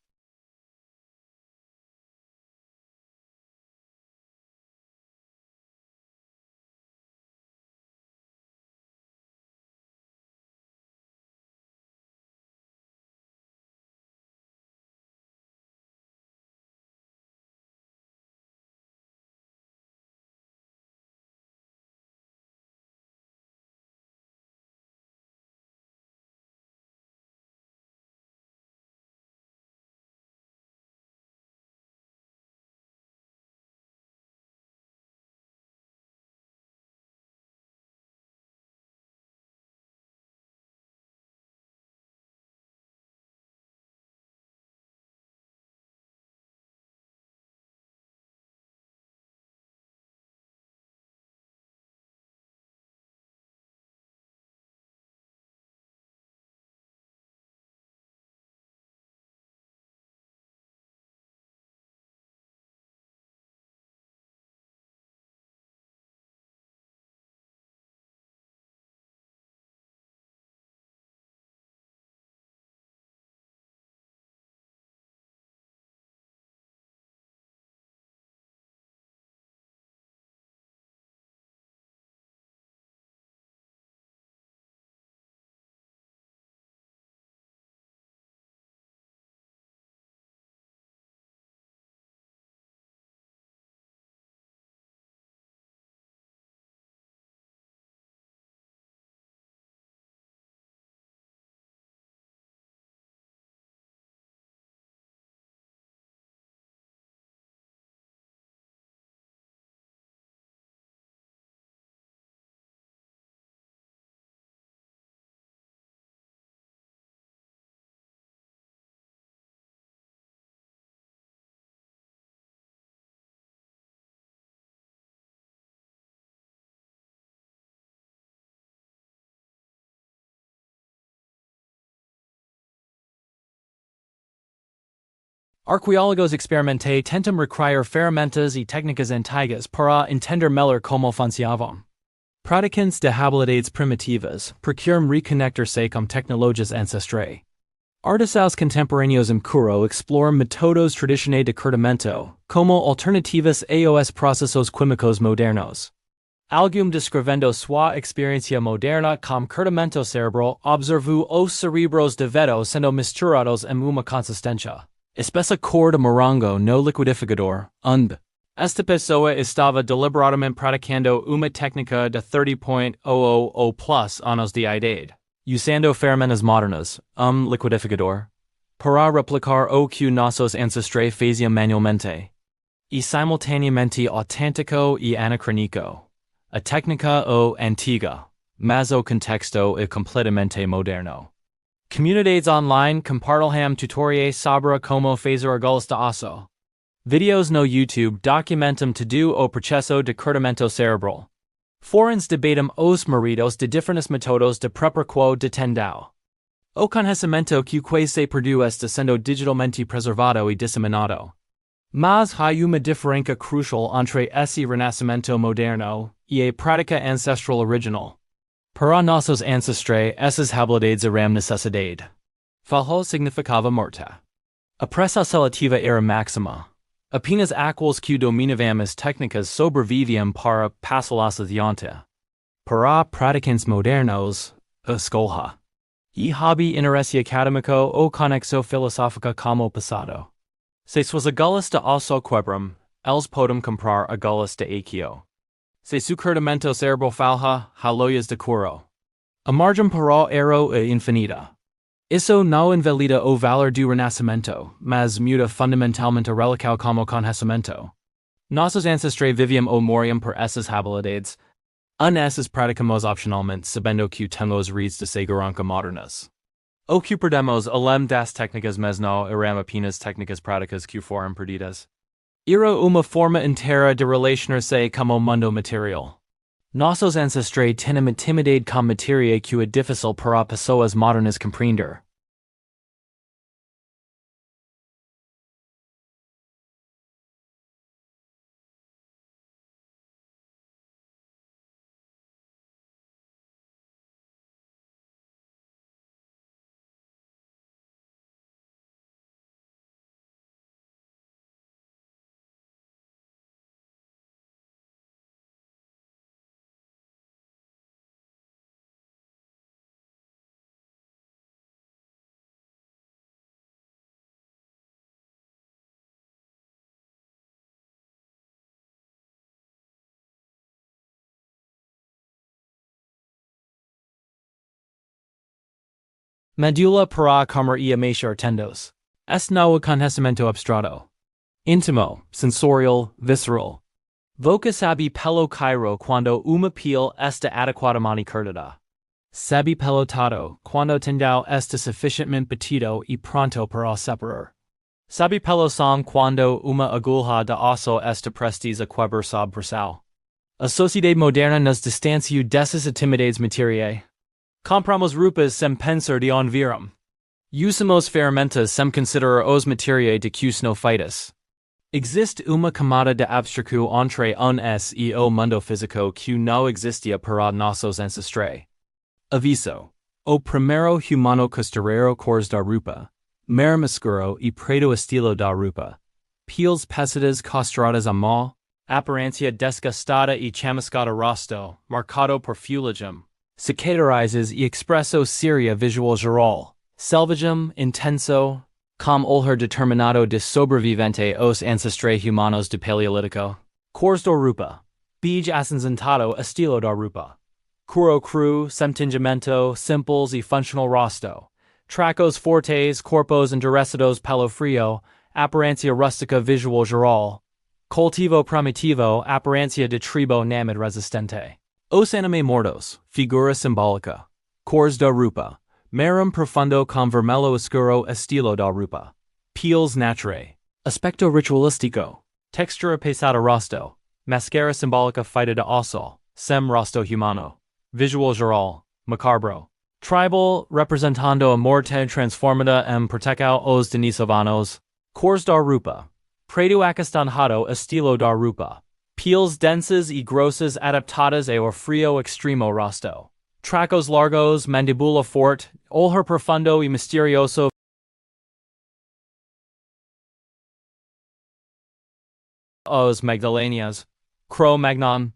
Arqueólogos experimentais tentam recriar ferramentas e técnicas antigas para entender melhor como funcionavam. Praticantes de habilidades primitivas procuram reconectar-se com tecnologias ancestrais. Artesanos contemporâneos curo exploram métodos tradicionais de curtimento, como alternativas aos processos químicos modernos. Algum descrevendo sua experiência moderna com curtimento cerebral observou os cerebros de veto sendo misturados em uma consistência espessa cor de morango no liquidificador, Esta pessoa estava deliberadamente praticando uma técnica de 30.000 ou plus anos de idade, usando ferramentas modernas, liquidificador, para replicar o que nossos ancestrais faziam manualmente. E simultaneamente autêntico e anacrônico. A técnica o antiga, mas o contexto é completamente moderno. Comunidades online compartilham tutoriais sobre como fazer argolas de aço. Videos no YouTube documentam todo o processo de curtimento cerebral. Forens debatem os méritos de diferentes métodos de preparação de tendão. O conhecimento que se produz está sendo digitalmente preservado e disseminado. Mas há uma diferença crucial entre esse renascimento moderno e a prática ancestral original. Para nossos ancestrais, essas habilidades eram necessidade. Falho significava morte. A pressa seletiva era máxima. Apenas aqueles que dominavam as técnicas sobreviviam para passá-las adiante. Para praticantes modernos, a escola. E hobby interesse acadêmico ou conexão filosófica como passado. Se suas agulhas de aço quebram, eles podem comprar agulhas de aquio. Se su curtimento cerebral falha, haloias de curo. A margem para era é infinita. Isso não invalida o valor do renascimento, mas muda fundamentalmente a relical como conhecimento. Nossos ancestrais viviam o moriam por essas habilidades. Essas praticamos opcionalmente sabendo que temos redes de segurança modernas. O que perdemos além das técnicas mas não eram apenas técnicas práticas que foram perdidas. Era uma forma inteira de relacionar-se com o mundo material. Nossos ancestrais tinham intimidade com matéria que é difícil para pessoas modernas compreender. Medulla para comer y mechar tendos. Est no conhecimento abstrato. Intimo, sensorial, visceral. Voca sabi pelo cairo quando uma piel esta adequadamente curtida. Sabi pelotado quando tendao esta sufficientemente petito y pronto para separar. Sabi pelo song quando uma agulha de osso esta prestes a quebrar sob pressao. A sociedade moderna nos distanciou dessas intimidades materiae. Compramos rupas sem pensar de onde viram. Usamos ferramentas sem considerar os materiae de que no fitas. Existe uma camada de abstracu entre uns e o mundo físico que não existia para nossos ancestrais. Aviso. O primeiro humano costureiro cores da rupa, maramascuro e preto estilo da rupa. Peles pesadas costuradas a mão, aparência desgastada e chamuscada rosto, marcado por fuligem. Cicatrizes e expresso seria visual geral, selvagem, intenso, com olhar determinado de sobrevivente os ancestrais humanos do Paleolítico. Cores da rupa. Bege acinzentado estilo da rupa. Curo cru, sem tingimento, simples e funcional rosto. Tracos fortes, corpos endurecidos pelo frio, aparência rústica visual geral. Cultivo primitivo, aparência de tribo namid resistente. Os anime mortos, figura simbólica. Cores da rupa. Marum profundo com vermelho escuro estilo da rupa. Peels naturale. Aspecto ritualístico. Textura pesada rosto. Máscara simbólica feita de osso. Sem rosto humano. Visual geral. Macabro. Tribal, representando a morte transformada em protecao os denisovanos. Cores da rupa. Preto acastanjado estilo da rupa. Peels densas e grossas adaptadas ao frio extremo rosto. Tracos largos, mandíbula forte, olhar profundo e misterioso. Os Magdalenias. Cro-Magnon.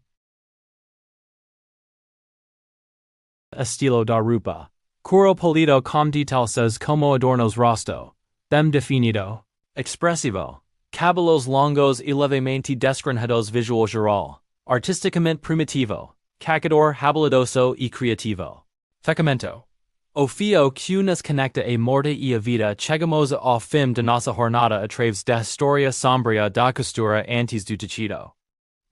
Estilo da rupa. Curo polido com detalces como adornos rosto. Them definido. Expressivo. Cabelos longos e levemente desgranjados visual geral. Artisticamente primitivo. Cacador habilidoso e criativo. Fecamento. O fio que nos conecta a morte e a vida chegamos ao fim de nossa jornada através da história sombria da costura antes do tecido.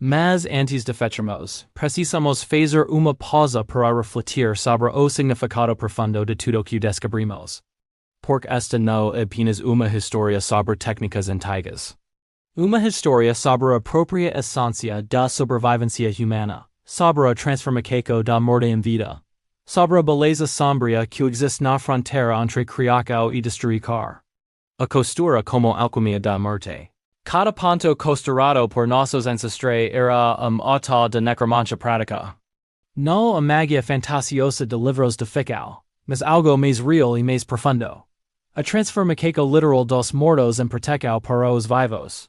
Mas antes de fecharmos, precisamos fazer uma pausa para refletir sobre o significado profundo de tudo que descobrimos. Porque esta não é apenas uma história sobre técnicas antigas. Uma história sobre a própria essência da sobrevivência humana, sobre a transformação da morte em vida, sobre a beleza sombria que existe na fronteira entre criar e destruir. A costura como alquimia da morte. Cada ponto costurado por nossos ancestrais era auto de necromancia prática. Não a magia fantasiosa de livros de ficção, mas algo mais real e mais profundo. A transformação literal dos mortos em proteção para os vivos.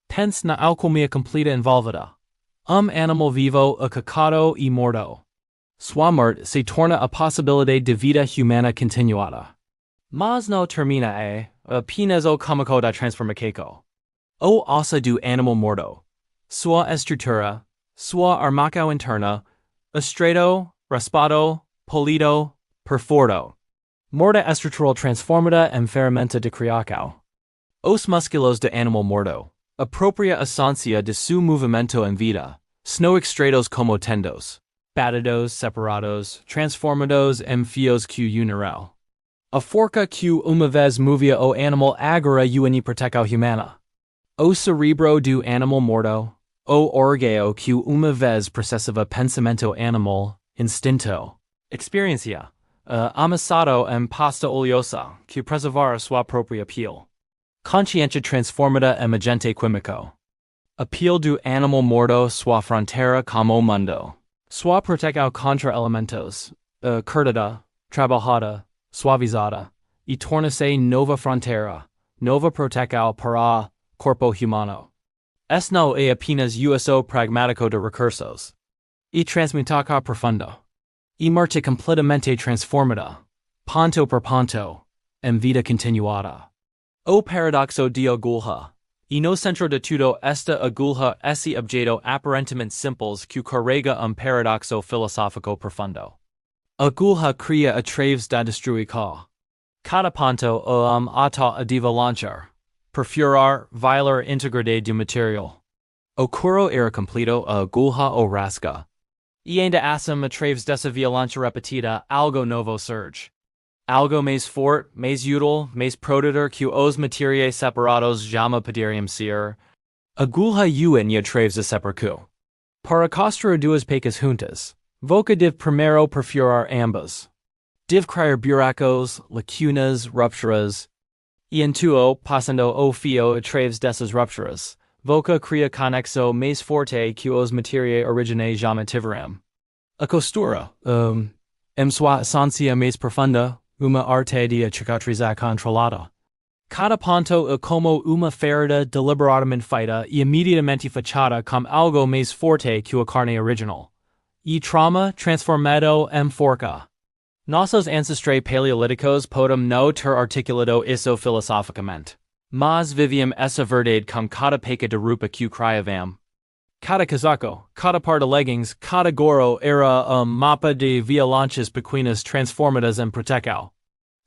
Pense na alquimia completa envolvida. Animal vivo acacado e morto. Sua morte se torna a possibilidade de vida humana continuada. Mas não termina apenas o comico da transformação. O osso do animal morto. Sua estrutura, sua armação interna, estreito, raspado, polido, perforado. Morta estrutural transformada em ferramenta de criação. Os músculos do animal morto. A própria essência de seu movimento em vida. São extraídos como tendos. Batidos, separados, transformados em fios que unirão. A forca que uma vez movia o animal agora une proteção humana. O cerebro do animal morto, o órgão que uma vez processava pensamento animal, instinto, experiência, amassado em pasta oleosa, que preservara sua própria pele. Consciência transformada em agente químico. A pele do animal morto sua fronteira como mundo. Sua proteção contra elementos, curtada, trabalhada, suavizada, e torna-se nova fronteira, nova proteção para corpo humano. Es não é apenas uso pragmático de recursos. E transmutação profundo. E morte completamente transformada, ponto por ponto, em vida continuada. O paradoxo de agulha. E no centro de tudo esta agulha esse objeto aparentemente simples que carrega paradoxo filosófico profundo. Agulha cria através da destruição. Cataponto ata adiva lanchar. Perfurar vilar integrade du material. Ocurro era completo a gulha o rasca. Ienda assum atraves dessa violancha repetida algo novo surge. Algo mais fort, mais útil, mais produtor que os materiae separados jama poderiam ser. Agulha uin e atraves a separcu. Para costra duas pecas juntas. Voca div primero perfurar ambas. Div crier buracos, lacunas, rupturas. Ientuo, passando o fio atraves dessas rupturas. Voca cria conexo mais forte que os materiae origine jama tiveram. A costura, sua essencia mais profunda, uma arte de cicatriza controlada. Cada ponto e como uma ferida deliberadamente feita e immediatamente fechada com algo mais forte que a carne original. E trauma transformado em forca. Nossos ancestrais paleolíticos podem não ter articulado isso filosoficamente. Mas viviam essa verdade com cada peca de rupa que criavam. Cada casaco, cada par de leggings, cada gorro era mapa de violências pequenas transformadas em proteção.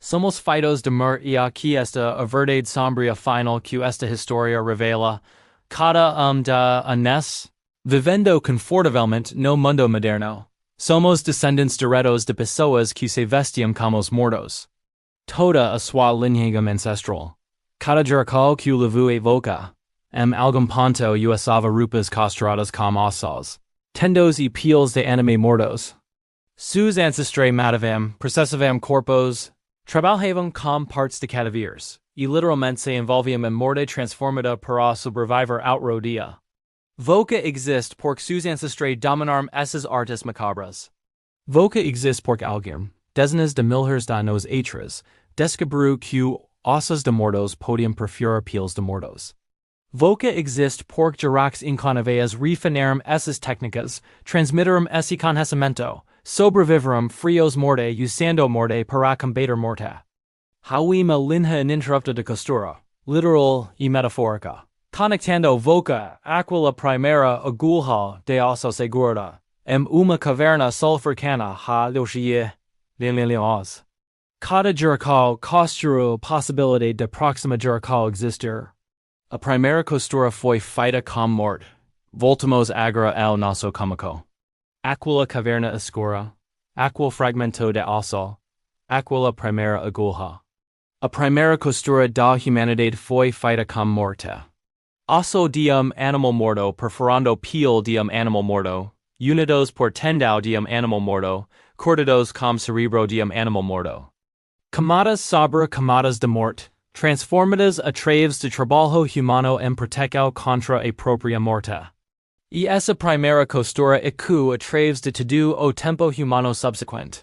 Somos feitos de mer e aqui esta a verdade sombria final que esta historia revela, cada da anes, vivendo confortavelmente no mundo moderno. Somos descendentes diretos de pessoas que se vestiam como os mortos. Toda a sua linhagem ancestral. Cada juracal que o levu evoca. Algum ponto usava rupas costuradas como ossos. Tendos e peles de anime mortos. Seus ancestrais matavam, processavam corpos, trabalhavam com partes de cadáveres, e literalmente se envolviam em morte transformada para sobreviver outro dia. Voca existe porque seus ancestrais dominaram essas artes macabras. Voca existe porque alguém, dezenas de milhares de anos atrás, descobriu que ossos de mortos podiam perfurar peles de mortos. Voca existe porque jurax inclinaveas refinaram essas técnicas, transmitiram esse conhecimento, sobreviveram frios morte usando morte para combater morte. Há uma linha ininterrupta de costura, literal e metafórica, conectando Voca aquela primeira agulha de osso segura, uma caverna sulfurcana ha leuxie, linhos. Cada juracal costurou possibilidade de próxima juracal existir. A primeira costura foi feita com morte. Voltamos agora ao nosso cômico. Aquela caverna escura. Aquel fragmento de osso. Aquela primeira agulha. A primeira costura da humanidade foi feita com morte. Osso de animal morto perforando pele de animal morto. Unidos por tendão de animal morto. Cortados com cerebro de animal morto. Camadas sobre camadas de morte. Transformadas atraves de trabalho humano em proteção contra a própria morte. E essa primeira costura ecu atraves de todo o tempo humano subsequente.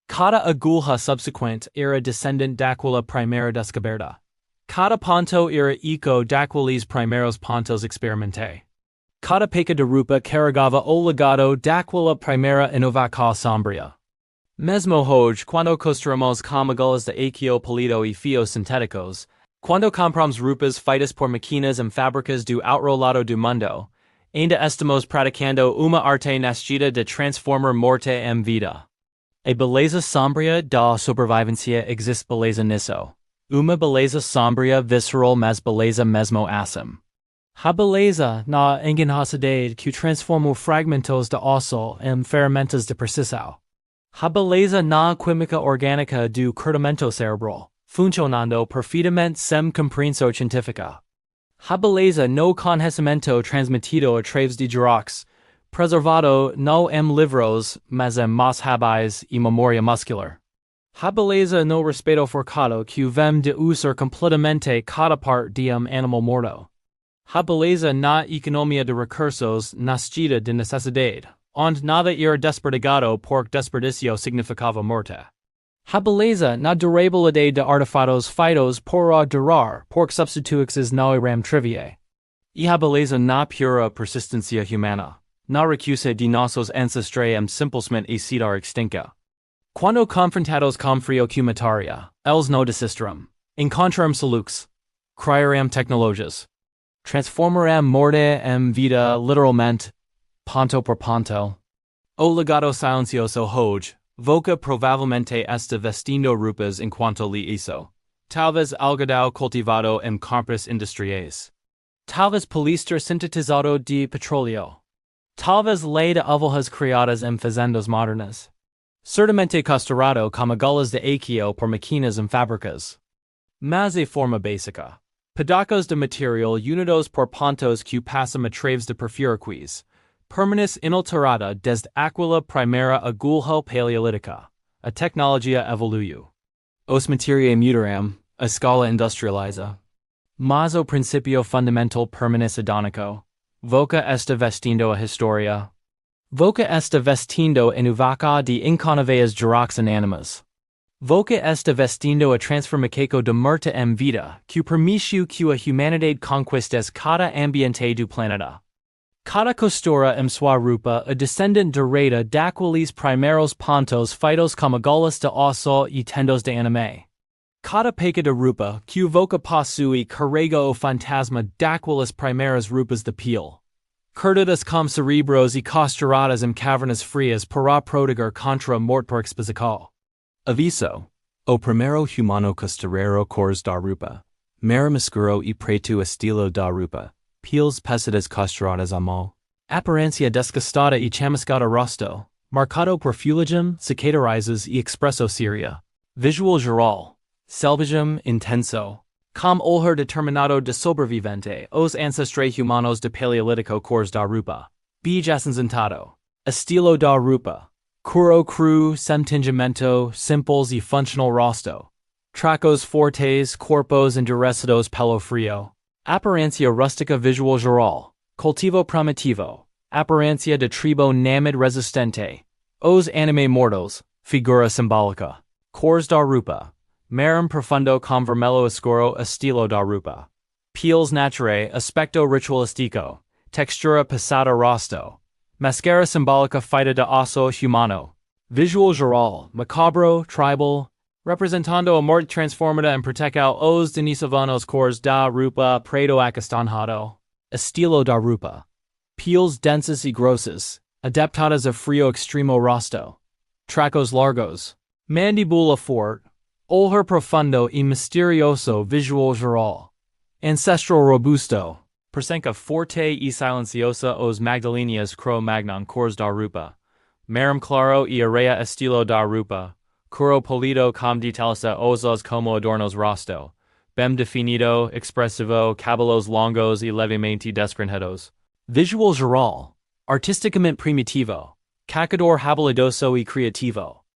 Cada agulha subsequente era descendente daquela primeira descoberta. Cada ponto era eco daqueles primeiros pontos experimentais. Cada peca de rupa carregava o legado daquela primeira inovação sombria. Mesmo hoje, quando costuramos com agulhas de aço polido e fios sintéticos, quando compramos rupas feitas por máquinas em fábricas do outro lado do mundo, ainda estamos praticando uma arte nascida de transformar morte em vida. A beleza sombria da sobrevivência existe beleza nisso. Uma beleza sombria visceral mas beleza mesmo assim. A beleza na engenhosidade que transforma fragmentos de osso em ferramentas de precisão. A beleza na química orgânica do cortamento cerebral, funcionando perfeitamente sem compreensão científica. A beleza no conhecimento transmitido através de jurax, preservado não em livros, mas em mas habis e memória muscular. A beleza no respeito forcado que vem de usar completamente cada parte de animal morto. A beleza na economia de recursos nascida de necessidade. Onde nada era desperdicado porque desperdício significava morte. A beleza na durabilidade de artefatos feitos para durar porque substituixes não eram triviae. E a beleza na pura persistência humana, na recusa de nossos ancestrais simplesmente e citar extinta. Quando confrontados com frio humitaria, eles não desistiram. Encontraram soluções. Criaram tecnologias. Transformaram morte em vida literalmente. Ponto por ponto. O legado silencioso hoje, Voca provavelmente esta vestindo rupas en cuanto li hizo. Talvez algodão cultivado en campos industriais. Talvez poliéster sintetizado de petróleo. Talvez lei de ovelhas criadas em fazendas modernas. Certamente costurado como golas de aquio por máquinas em fábricas. Mas a forma básica. Pedacos de material unidos por pontos que passam a traves de perfuraquis. Permanece inalterada desde aquila primeira agulha paleolítica. A tecnologia evoluiu. Os materiae mudaram, a escala industrializa. Mas o principio fundamental permanece idónico. Voca esta vestindo a historia. Voca esta vestindo en uvaca de inconaveas gerax animas. Voca esta vestindo a transformacaco de muerta em vida, que permitiu que a humanidade conquistes cada ambiente do planeta. Cada costura em sua rupa a descendant direita daqueles primeiros pontos feitos como golas de osso e tendos de anime. Cada peca de rupa que voca possui carrega o fantasma daquelas primeiras rupas de pele. Curtidas com cerebros e costuradas em cavernas frias para proteger contra a morte por exposição. Aviso. O primeiro humano costurero cores da rupa. Mera escuro e preto estilo da rupa. Peles pesadas costuradas à mão. Aparência desgastada e chamuscada rosto. Marcado por fuligem, cicatrices e expresso seria. Visual geral. Selvagem intenso. Com olhar determinado de sobrevivente, os ancestrais humanos de paleolítico cores da rupa. Bege acinzentado. Estilo da rupa. Curo cru, sem tingimento, simples e funcional rosto. Tracos fortes, corpos endurecidos pelo frio. Aparência rústica visual geral. Cultivo primitivo. Aparência de tribo námide resistente. Os anime mortals. Figura simbólica. Cores da rupa. Marum profundo com vermelho escuro estilo da rupa. Peles naturae aspecto ritualistico. Textura pesada rosto. Máscara simbólica feita de osso humano. Visual geral, macabro, tribal, representando a morte transformada en protecao os denisovanos cores da rupa preto acastanjado. Estilo da rupa. Peles densas y grosas, adaptadas a frío extremo rosto. Tracos largos. Mandíbula forte. Olhar profundo y misterioso visual geral. Ancestral robusto. Presenca forte y silenciosa os Magdalenias Cro-Magnon cores da rupa. Marum claro y area estilo da rupa. Curo polido com detalisa osos como adornos rosto. Bem definido, expressivo, cabelos longos y levemente desgranjados. Visual geral. Artisticamente primitivo. Cacador habilidoso y creativo.